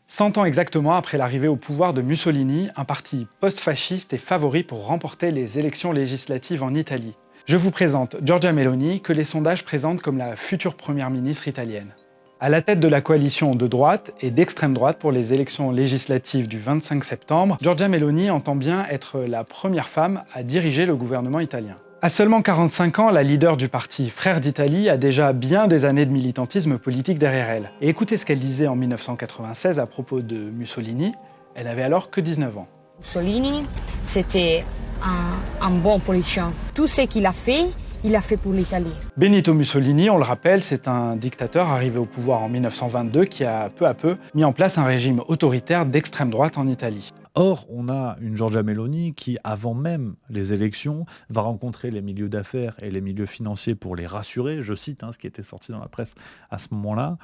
100 ans exactement après l'arrivée au pouvoir de Mussolini, un parti post-fasciste est favori pour remporter les élections législatives en Italie. Je vous présente Giorgia Meloni, que les sondages présentent comme la future première ministre italienne. À la tête de la coalition de droite et d'extrême droite pour les élections législatives du 25 septembre, Giorgia Meloni entend bien être la première femme à diriger le gouvernement italien. À seulement 45 ans, la leader du parti Frères d'Italie a déjà bien des années de militantisme politique derrière elle. Et écoutez ce qu'elle disait en 1996 à propos de Mussolini, elle avait alors que 19 ans. Mussolini, c'était un bon politicien. Tout ce qu'il a fait, il a fait pour l'Italie. Benito Mussolini, on le rappelle, c'est un dictateur arrivé au pouvoir en 1922 qui a peu à peu mis en place un régime autoritaire d'extrême droite en Italie. Or, on a une Giorgia Meloni qui, avant même les élections, va rencontrer les milieux d'affaires et les milieux financiers pour les rassurer, je cite ce qui était sorti dans la presse à ce moment-là.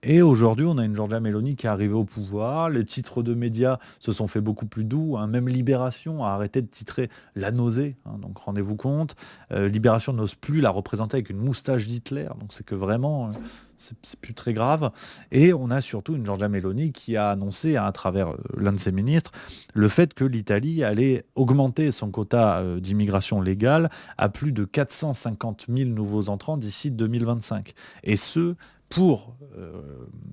Et aujourd'hui, on a une Giorgia Meloni qui est arrivée au pouvoir, les titres de médias se sont fait beaucoup plus doux, même Libération a arrêté de titrer la nausée, donc rendez-vous compte, Libération n'ose plus la représenter avec une moustache d'Hitler, donc c'est que vraiment, c'est plus très grave. Et on a surtout une Giorgia Meloni qui a annoncé, à travers l'un de ses ministres, le fait que l'Italie allait augmenter son quota d'immigration légale à plus de 450 000 nouveaux entrants d'ici 2025. Et ce, pour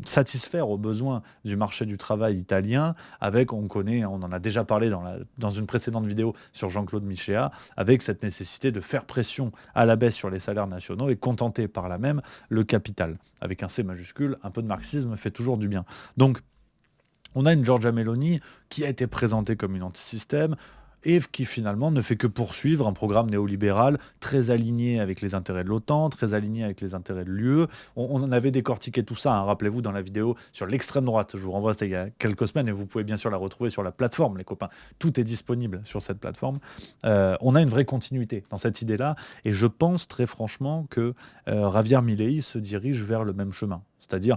satisfaire aux besoins du marché du travail italien, avec, on en a déjà parlé dans une précédente vidéo sur Jean-Claude Michéa, avec cette nécessité de faire pression à la baisse sur les salaires nationaux et contenter par là même le capital. Avec un C majuscule, un peu de marxisme fait toujours du bien. Donc, on a une Giorgia Meloni qui a été présentée comme une anti-système, et qui finalement ne fait que poursuivre un programme néolibéral très aligné avec les intérêts de l'OTAN, très aligné avec les intérêts de l'UE. On en avait décortiqué tout ça, rappelez-vous, dans la vidéo sur l'extrême droite. Je vous renvoie, c'était il y a quelques semaines, et vous pouvez bien sûr la retrouver sur la plateforme, les copains. Tout est disponible sur cette plateforme. On a une vraie continuité dans cette idée-là, et je pense très franchement que Javier Milei se dirige vers le même chemin. C'est-à-dire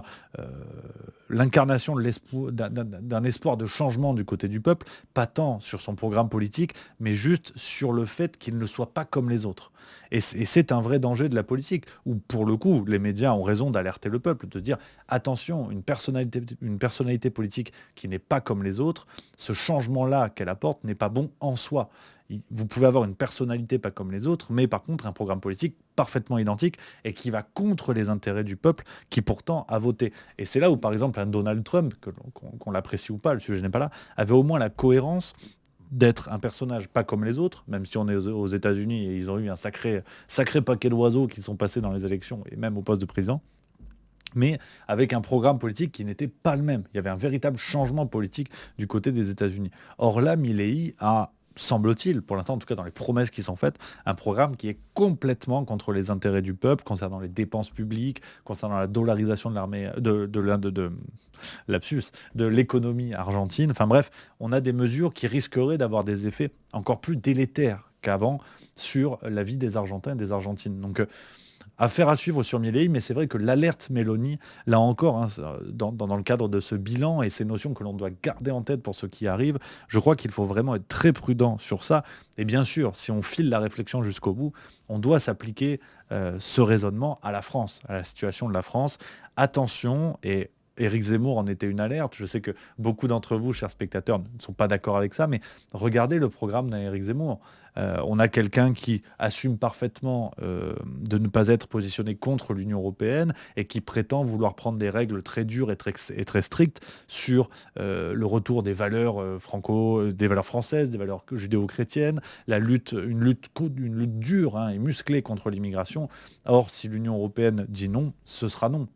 l'incarnation d'un espoir de changement du côté du peuple, pas tant sur son programme politique, mais juste sur le fait qu'il ne soit pas comme les autres. Et c'est un vrai danger de la politique, où pour le coup, les médias ont raison d'alerter le peuple, de dire attention, une personnalité politique qui n'est pas comme les autres, ce changement-là qu'elle apporte n'est pas bon en soi. Vous pouvez avoir une personnalité pas comme les autres, mais par contre un programme politique parfaitement identique et qui va contre les intérêts du peuple qui pourtant a voté. Et c'est là où par exemple un Donald Trump, qu'on l'apprécie ou pas, le sujet n'est pas là, avait au moins la cohérence d'être un personnage pas comme les autres, même si on est aux États-Unis et ils ont eu un sacré paquet d'oiseaux qui sont passés dans les élections et même au poste de président, mais avec un programme politique qui n'était pas le même. Il y avait un véritable changement politique du côté des États-Unis. Or là, Milei a, semble-t-il, pour l'instant en tout cas dans les promesses qui sont faites, un programme qui est complètement contre les intérêts du peuple, concernant les dépenses publiques, concernant la dollarisation de l'armée, de l'économie argentine. Enfin bref, on a des mesures qui risqueraient d'avoir des effets encore plus délétères qu'avant sur la vie des Argentins et des Argentines. Donc affaire à suivre sur Milei, mais c'est vrai que l'alerte Meloni, là encore, dans le cadre de ce bilan et ces notions que l'on doit garder en tête pour ce qui arrive, je crois qu'il faut vraiment être très prudent sur ça. Et bien sûr, si on file la réflexion jusqu'au bout, on doit s'appliquer ce raisonnement à la France, à la situation de la France. Attention, et Éric Zemmour en était une alerte. Je sais que beaucoup d'entre vous, chers spectateurs, ne sont pas d'accord avec ça, mais regardez le programme d'Éric Zemmour. On a quelqu'un qui assume parfaitement de ne pas être positionné contre l'Union européenne et qui prétend vouloir prendre des règles très dures et très strictes sur le retour des valeurs des valeurs françaises, des valeurs judéo-chrétiennes, une lutte dure et musclée contre l'immigration. Or, si l'Union européenne dit non, ce sera non.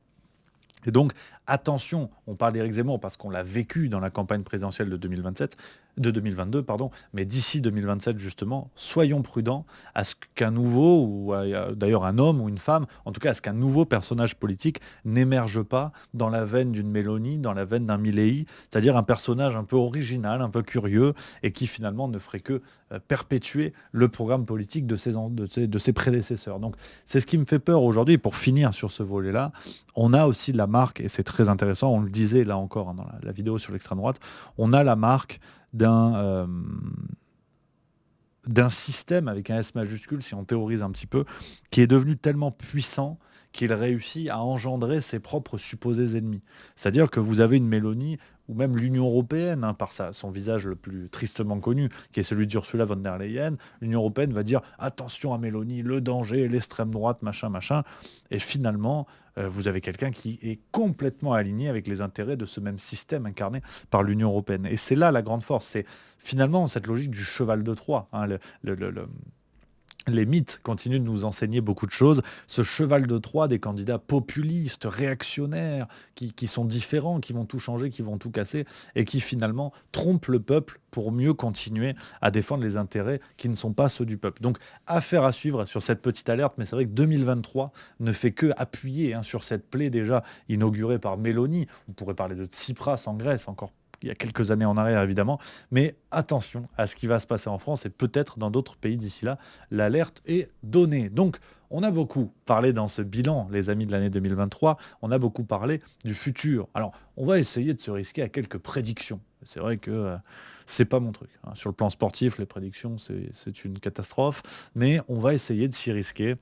Et donc, attention, on parle d'Éric Zemmour parce qu'on l'a vécu dans la campagne présidentielle de 2017, de 2022, pardon, mais d'ici 2027 justement, soyons prudents à ce qu'un nouveau, ou d'ailleurs un homme ou une femme, en tout cas à ce qu'un nouveau personnage politique n'émerge pas dans la veine d'une Mélanie, dans la veine d'un Milei, c'est-à-dire un personnage un peu original, un peu curieux, et qui finalement ne ferait que perpétuer le programme politique de ses prédécesseurs. Donc c'est ce qui me fait peur aujourd'hui. Pour finir sur ce volet-là, on a aussi la marque, et c'est très intéressant, on le disait là encore dans la vidéo sur l'extrême droite, on a la marque d'un système avec un S majuscule, si on théorise un petit peu, qui est devenu tellement puissant qu'il réussit à engendrer ses propres supposés ennemis. C'est-à-dire que vous avez une Mélanie, ou même l'Union européenne, par son visage le plus tristement connu, qui est celui d'Ursula von der Leyen, l'Union européenne va dire « attention à Mélanie, le danger, l'extrême droite, machin, machin ». Et finalement, vous avez quelqu'un qui est complètement aligné avec les intérêts de ce même système incarné par l'Union européenne. Et c'est là la grande force, c'est finalement cette logique du cheval de Troie. Les mythes continuent de nous enseigner beaucoup de choses. Ce cheval de Troie des candidats populistes, réactionnaires, qui sont différents, qui vont tout changer, qui vont tout casser, et qui finalement trompent le peuple pour mieux continuer à défendre les intérêts qui ne sont pas ceux du peuple. Donc, affaire à suivre sur cette petite alerte, mais c'est vrai que 2023 ne fait que appuyer sur cette plaie déjà inaugurée par Mélanie. On pourrait parler de Tsipras en Grèce, encore il y a quelques années en arrière évidemment, mais attention à ce qui va se passer en France et peut-être dans d'autres pays d'ici là, l'alerte est donnée. Donc on a beaucoup parlé dans ce bilan, les amis de l'année 2023, on a beaucoup parlé du futur. Alors on va essayer de se risquer à quelques prédictions. C'est vrai que c'est pas mon truc. Sur le plan sportif, les prédictions c'est une catastrophe, mais on va essayer de s'y risquer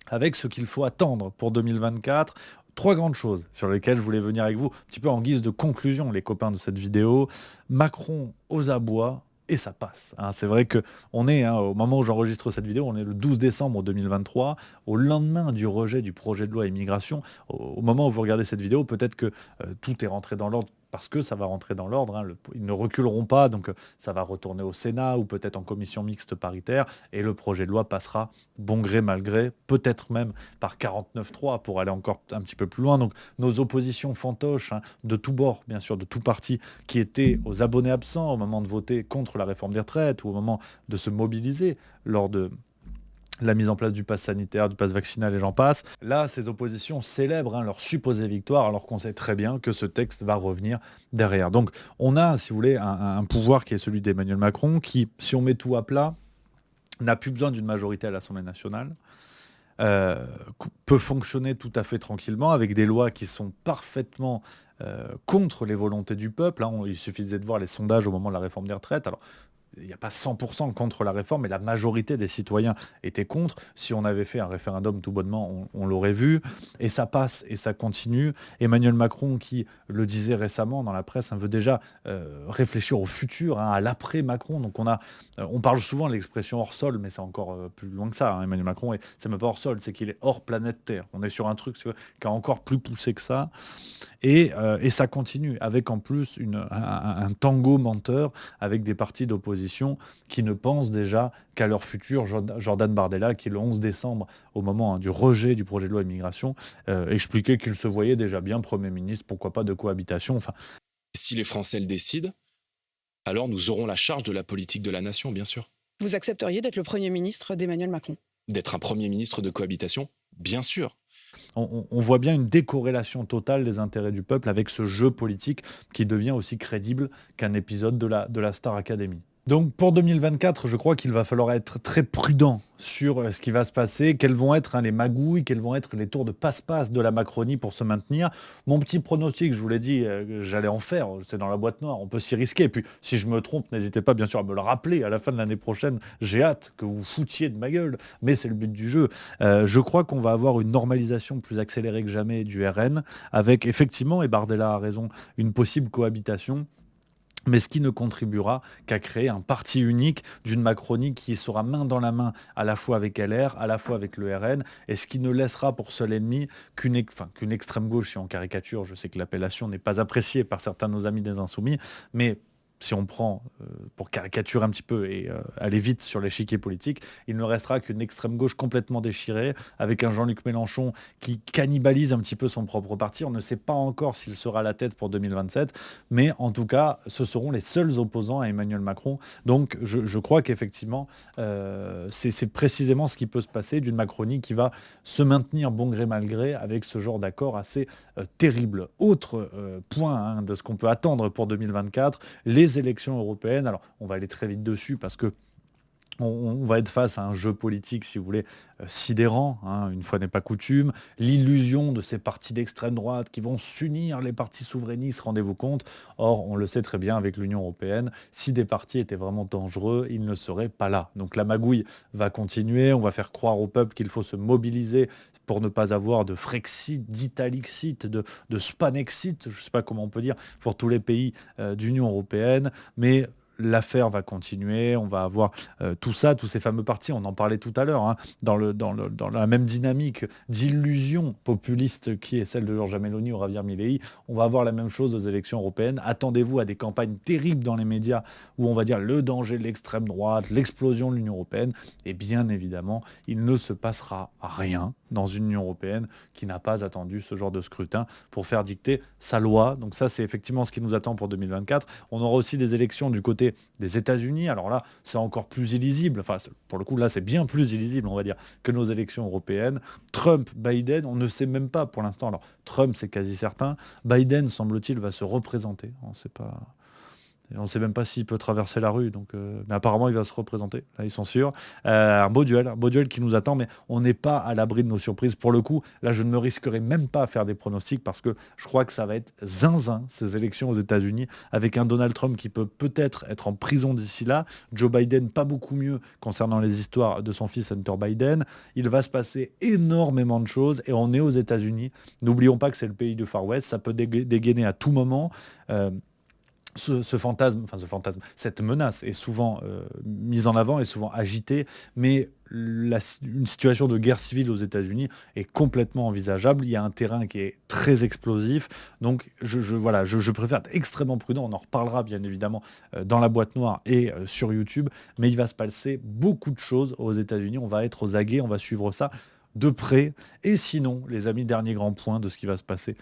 avec ce qu'il faut attendre pour 2024. 3 grandes choses sur lesquelles je voulais venir avec vous, un petit peu en guise de conclusion, les copains de cette vidéo. Macron aux abois, et ça passe. C'est vrai qu'on est, au moment où j'enregistre cette vidéo, on est le 12 décembre 2023, au lendemain du rejet du projet de loi immigration. Au moment où vous regardez cette vidéo, peut-être que tout est rentré dans l'ordre, parce que ça va rentrer dans l'ordre, ils ne reculeront pas, donc ça va retourner au Sénat ou peut-être en commission mixte paritaire, et le projet de loi passera bon gré mal gré, peut-être même par 49.3 pour aller encore un petit peu plus loin. Donc nos oppositions fantoches, de tous bords, bien sûr, de tous partis, qui étaient aux abonnés absents au moment de voter contre la réforme des retraites ou au moment de se mobiliser lors de la mise en place du pass sanitaire, du pass vaccinal et j'en passe. Là, ces oppositions célèbrent leur supposée victoire alors qu'on sait très bien que ce texte va revenir derrière. Donc on a, si vous voulez, un pouvoir qui est celui d'Emmanuel Macron qui, si on met tout à plat, n'a plus besoin d'une majorité à l'Assemblée nationale, peut fonctionner tout à fait tranquillement avec des lois qui sont parfaitement contre les volontés du peuple. Il suffisait de voir les sondages au moment de la réforme des retraites. Alors, il n'y a pas 100% contre la réforme, mais la majorité des citoyens étaient contre. Si on avait fait un référendum tout bonnement, on l'aurait vu. Et ça passe et ça continue. Emmanuel Macron, qui le disait récemment dans la presse, veut déjà réfléchir au futur, à l'après-Macron. Donc on parle souvent de l'expression hors sol, mais c'est encore plus loin que ça. Emmanuel Macron, c'est même pas hors sol, c'est qu'il est hors planète Terre. On est sur un truc qui est encore plus poussé que ça. Et ça continue, avec en plus un tango menteur, avec des partis d'opposition qui ne pensent déjà qu'à leur futur. Jordan Bardella, qui le 11 décembre, au moment du rejet du projet de loi immigration, expliquait qu'il se voyait déjà bien Premier ministre, pourquoi pas de cohabitation. Si les Français le décident, alors nous aurons la charge de la politique de la nation, bien sûr. Vous accepteriez d'être le Premier ministre d'Emmanuel Macron ? D'être un Premier ministre de cohabitation, bien sûr. On voit bien une décorrélation totale des intérêts du peuple avec ce jeu politique qui devient aussi crédible qu'un épisode de la Star Academy. Donc pour 2024, je crois qu'il va falloir être très prudent sur ce qui va se passer, quelles vont être les magouilles, quels vont être les tours de passe-passe de la Macronie pour se maintenir. Mon petit pronostic, je vous l'ai dit, j'allais en faire, c'est dans la boîte noire, on peut s'y risquer. Et puis si je me trompe, n'hésitez pas bien sûr à me le rappeler à la fin de l'année prochaine. J'ai hâte que vous foutiez de ma gueule, mais c'est le but du jeu. Je crois qu'on va avoir une normalisation plus accélérée que jamais du RN, avec effectivement, et Bardella a raison, une possible cohabitation, mais ce qui ne contribuera qu'à créer un parti unique d'une Macronie qui sera main dans la main à la fois avec LR, à la fois avec le RN, et ce qui ne laissera pour seul ennemi qu'une extrême gauche, si on caricature, je sais que l'appellation n'est pas appréciée par certains de nos amis des Insoumis, mais si on prend, pour caricaturer un petit peu et aller vite sur l'échiquier politique, il ne restera qu'une extrême gauche complètement déchirée, avec un Jean-Luc Mélenchon qui cannibalise un petit peu son propre parti. On ne sait pas encore s'il sera à la tête pour 2027, mais en tout cas, ce seront les seuls opposants à Emmanuel Macron. Donc je crois qu'effectivement, c'est précisément ce qui peut se passer d'une Macronie qui va se maintenir bon gré mal gré avec ce genre d'accord assez terrible. Autre point de ce qu'on peut attendre pour 2024, les élections européennes. Alors, on va aller très vite dessus parce que on va être face à un jeu politique, si vous voulez, sidérant, une fois n'est pas coutume. L'illusion de ces partis d'extrême droite qui vont s'unir, les partis souverainistes, rendez-vous compte. Or, on le sait très bien avec l'Union européenne, si des partis étaient vraiment dangereux, ils ne seraient pas là. Donc la magouille va continuer, on va faire croire au peuple qu'il faut se mobiliser pour ne pas avoir de Frexit, d'Italixit, de Spanexit, je ne sais pas comment on peut dire, pour tous les pays d'Union européenne, mais l'affaire va continuer, on va avoir tout ça, tous ces fameux partis, on en parlait tout à l'heure, dans la même dynamique d'illusion populiste qui est celle de Giorgia Meloni ou Javier Milei, on va avoir la même chose aux élections européennes. Attendez-vous à des campagnes terribles dans les médias où on va dire le danger de l'extrême droite, l'explosion de l'Union européenne, et bien évidemment, il ne se passera rien dans une Union européenne qui n'a pas attendu ce genre de scrutin pour faire dicter sa loi. Donc ça, c'est effectivement ce qui nous attend pour 2024. On aura aussi des élections du côté des États-Unis. Alors là, c'est encore plus illisible. Enfin, pour le coup, là, c'est bien plus illisible, on va dire, que nos élections européennes. Trump, Biden, on ne sait même pas pour l'instant. Alors, Trump, c'est quasi certain. Biden, semble-t-il, va se représenter. On ne sait pas... On ne sait même pas s'il peut traverser la rue, donc, mais apparemment il va se représenter, là ils sont sûrs. Un beau duel qui nous attend, mais on n'est pas à l'abri de nos surprises. Pour le coup, là je ne me risquerai même pas à faire des pronostics parce que je crois que ça va être zinzin, ces élections aux États-Unis, avec un Donald Trump qui peut peut-être être en prison d'ici là, Joe Biden pas beaucoup mieux concernant les histoires de son fils Hunter Biden. Il va se passer énormément de choses et on est aux États-Unis. N'oublions pas que c'est le pays du Far West, ça peut dégainer à tout moment. Ce fantasme, cette menace est souvent mise en avant, est souvent agitée, mais une situation de guerre civile aux États-Unis est complètement envisageable. Il y a un terrain qui est très explosif, donc je préfère être extrêmement prudent. On en reparlera bien évidemment dans la boîte noire et sur YouTube, mais il va se passer beaucoup de choses aux États-Unis. On va être aux aguets, on va suivre ça de près. Et sinon, les amis, dernier grand point de ce qui va se passer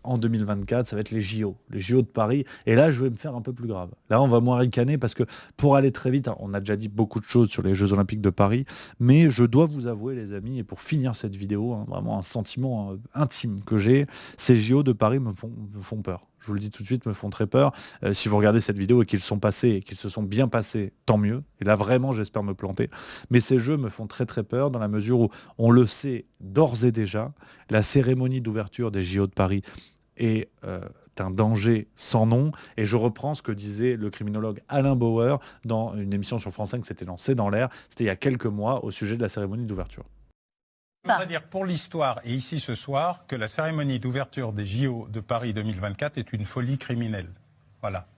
en 2024, ça va être les JO de Paris. Et là, je vais me faire un peu plus grave. Là, on va moins ricaner parce que pour aller très vite, on a déjà dit beaucoup de choses sur les Jeux Olympiques de Paris, mais je dois vous avouer, les amis, et pour finir cette vidéo, vraiment un sentiment intime que j'ai, ces JO de Paris me font peur. Je vous le dis tout de suite, me font très peur. Si vous regardez cette vidéo et qu'ils sont passés, et qu'ils se sont bien passés, tant mieux. Et là, vraiment, j'espère me planter. Mais ces jeux me font très très peur dans la mesure où on le sait d'ores et déjà, la cérémonie d'ouverture des JO de Paris est un danger sans nom. Et je reprends ce que disait le criminologue Alain Bauer dans une émission sur France 5 qui s'était lancée dans l'air. C'était il y a quelques mois au sujet de la cérémonie d'ouverture. On va dire pour l'histoire et ici ce soir que la cérémonie d'ouverture des JO de Paris 2024 est une folie criminelle. Voilà.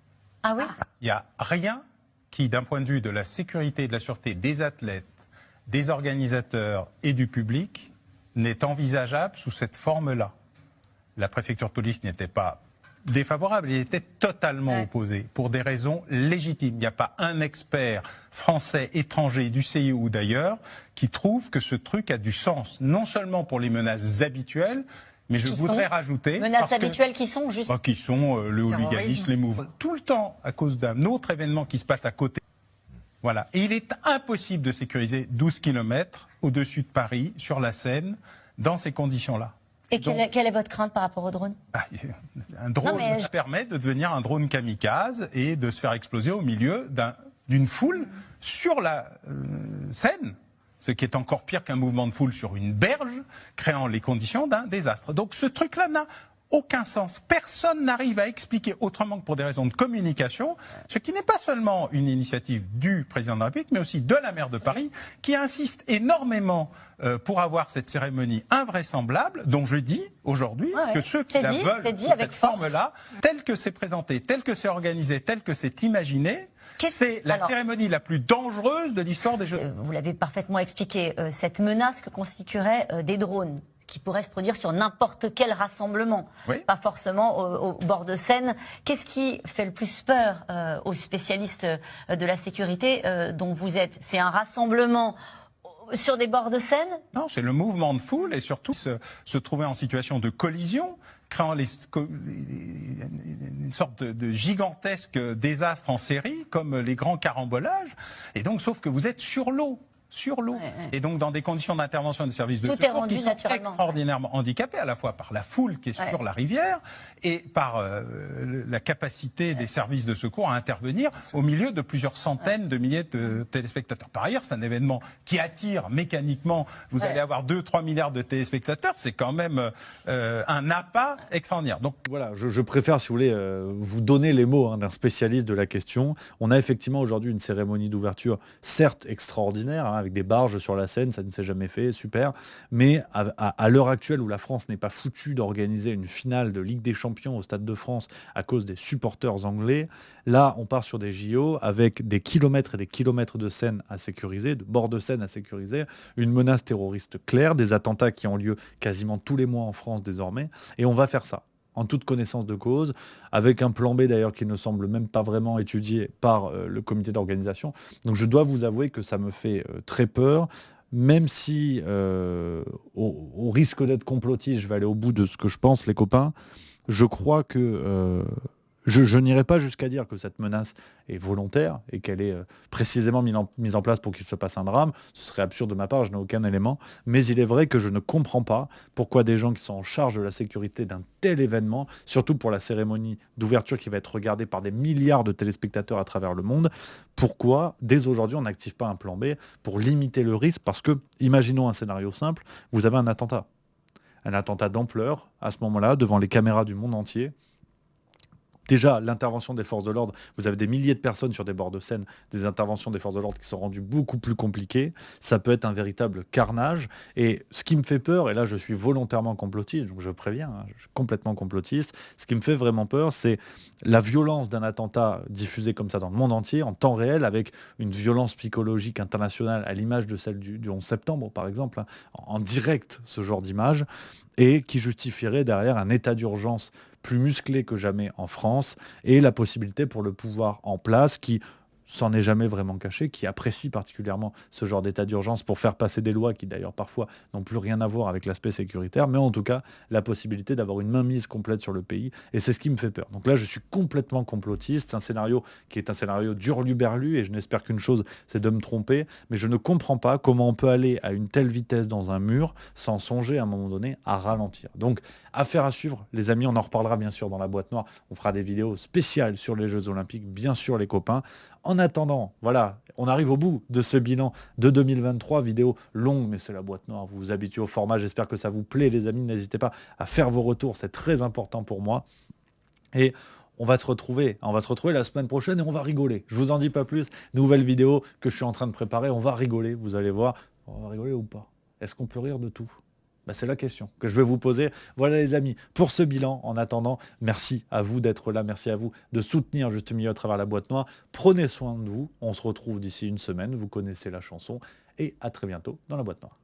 Ah oui ? Il n'y a rien qui, d'un point de vue de la sécurité et de la sûreté des athlètes, des organisateurs et du public, n'est envisageable sous cette forme-là. La préfecture de police n'y était pas défavorable, il était totalement opposé pour des raisons légitimes. Il n'y a pas un expert français, étranger, du CIO ou d'ailleurs qui trouve que ce truc a du sens, non seulement pour les menaces habituelles, mais je voudrais rajouter... Menaces habituelles qui sont juste... Qui sont le hooliganisme, les mouvements. Tout le temps, à cause d'un autre événement qui se passe à côté. Voilà. Et il est impossible de sécuriser 12 km au-dessus de Paris, sur la Seine, dans ces conditions-là. Et quelle est votre crainte par rapport au drone ? Un drone permet de devenir un drone kamikaze et de se faire exploser au milieu d'une foule sur la Seine, ce qui est encore pire qu'un mouvement de foule sur une berge, créant les conditions d'un désastre. Donc ce truc-là n'a aucun sens. Personne n'arrive à expliquer autrement que pour des raisons de communication, ce qui n'est pas seulement une initiative du président de la République, mais aussi de la maire de Paris, qui insiste énormément pour avoir cette cérémonie invraisemblable, dont je dis aujourd'hui que ceux qui la veulent sous cette forme-là, telle que c'est présenté, telle que c'est organisé, telle que c'est imaginé, c'est la cérémonie la plus dangereuse de l'histoire des Jeux. Vous l'avez parfaitement expliqué, cette menace que constitueraient des drones. qui pourrait se produire sur n'importe quel rassemblement, pas forcément au bord de Seine. Qu'est-ce qui fait le plus peur aux spécialistes de la sécurité dont vous êtes? C'est un rassemblement sur des bords de Seine? Non, c'est le mouvement de foule et surtout se trouver en situation de collision, créant une sorte de gigantesque désastre en série, comme les grands carambolages. Et donc, sauf que vous êtes sur l'eau. Et donc dans des conditions d'intervention des services de secours qui sont extraordinairement handicapés, à la fois par la foule qui est sur la rivière et par la capacité des services de secours à intervenir au milieu de plusieurs centaines de milliers de téléspectateurs. Par ailleurs, c'est un événement qui attire mécaniquement, vous allez avoir 2-3 milliards de téléspectateurs, c'est quand même un appât extraordinaire. Donc voilà, je préfère, si vous voulez, vous donner les mots d'un spécialiste de la question. On a effectivement aujourd'hui une cérémonie d'ouverture, certes extraordinaire, avec des barges sur la Seine, ça ne s'est jamais fait, super. Mais à l'heure actuelle où la France n'est pas foutue d'organiser une finale de Ligue des Champions au Stade de France à cause des supporters anglais, là on part sur des JO avec des kilomètres et des kilomètres de Seine à sécuriser, de bord de Seine à sécuriser, une menace terroriste claire, des attentats qui ont lieu quasiment tous les mois en France désormais, et on va faire ça en toute connaissance de cause, avec un plan B d'ailleurs qui ne semble même pas vraiment étudié par le comité d'organisation. Donc je dois vous avouer que ça me fait très peur, même si au risque d'être complotiste, je vais aller au bout de ce que je pense, les copains, je crois que... Je n'irai pas jusqu'à dire que cette menace est volontaire et qu'elle est précisément mise en place pour qu'il se passe un drame. Ce serait absurde de ma part, je n'ai aucun élément. Mais il est vrai que je ne comprends pas pourquoi des gens qui sont en charge de la sécurité d'un tel événement, surtout pour la cérémonie d'ouverture qui va être regardée par des milliards de téléspectateurs à travers le monde, pourquoi dès aujourd'hui on n'active pas un plan B pour limiter le risque? Parce que, imaginons un scénario simple, vous avez un attentat d'ampleur à ce moment-là, devant les caméras du monde entier. Déjà, l'intervention des forces de l'ordre, vous avez des milliers de personnes sur des bords de Seine, des interventions des forces de l'ordre qui sont rendues beaucoup plus compliquées. Ça peut être un véritable carnage. Et ce qui me fait peur, et là je suis volontairement complotiste, donc je préviens, je suis complètement complotiste, ce qui me fait vraiment peur, c'est la violence d'un attentat diffusé comme ça dans le monde entier, en temps réel, avec une violence psychologique internationale à l'image de celle du 11 septembre, par exemple, en direct, ce genre d'image, et qui justifierait derrière un état d'urgence plus musclé que jamais en France, et la possibilité pour le pouvoir en place, qui s'en est jamais vraiment caché, qui apprécie particulièrement ce genre d'état d'urgence pour faire passer des lois qui d'ailleurs parfois n'ont plus rien à voir avec l'aspect sécuritaire, mais en tout cas la possibilité d'avoir une mainmise complète sur le pays, et c'est ce qui me fait peur. Donc là je suis complètement complotiste, c'est un scénario qui est un scénario d'hurluberlu, et je n'espère qu'une chose, c'est de me tromper, mais je ne comprends pas comment on peut aller à une telle vitesse dans un mur sans songer à un moment donné à ralentir. Donc affaire à suivre les amis, on en reparlera bien sûr dans la boîte noire, on fera des vidéos spéciales sur les Jeux Olympiques, bien sûr les copains. En attendant, voilà, on arrive au bout de ce bilan de 2023, vidéo longue, mais c'est la boîte noire, vous vous habituez au format, j'espère que ça vous plaît les amis, n'hésitez pas à faire vos retours, c'est très important pour moi. Et on va se retrouver la semaine prochaine et on va rigoler, je vous en dis pas plus, nouvelle vidéo que je suis en train de préparer, on va rigoler, vous allez voir, on va rigoler ou pas? Est-ce qu'on peut rire de tout? C'est la question que je vais vous poser. Voilà les amis, pour ce bilan, en attendant, merci à vous d'être là, merci à vous de soutenir Juste Milieu à travers la boîte noire. Prenez soin de vous, on se retrouve d'ici une semaine, vous connaissez la chanson, et à très bientôt dans la boîte noire.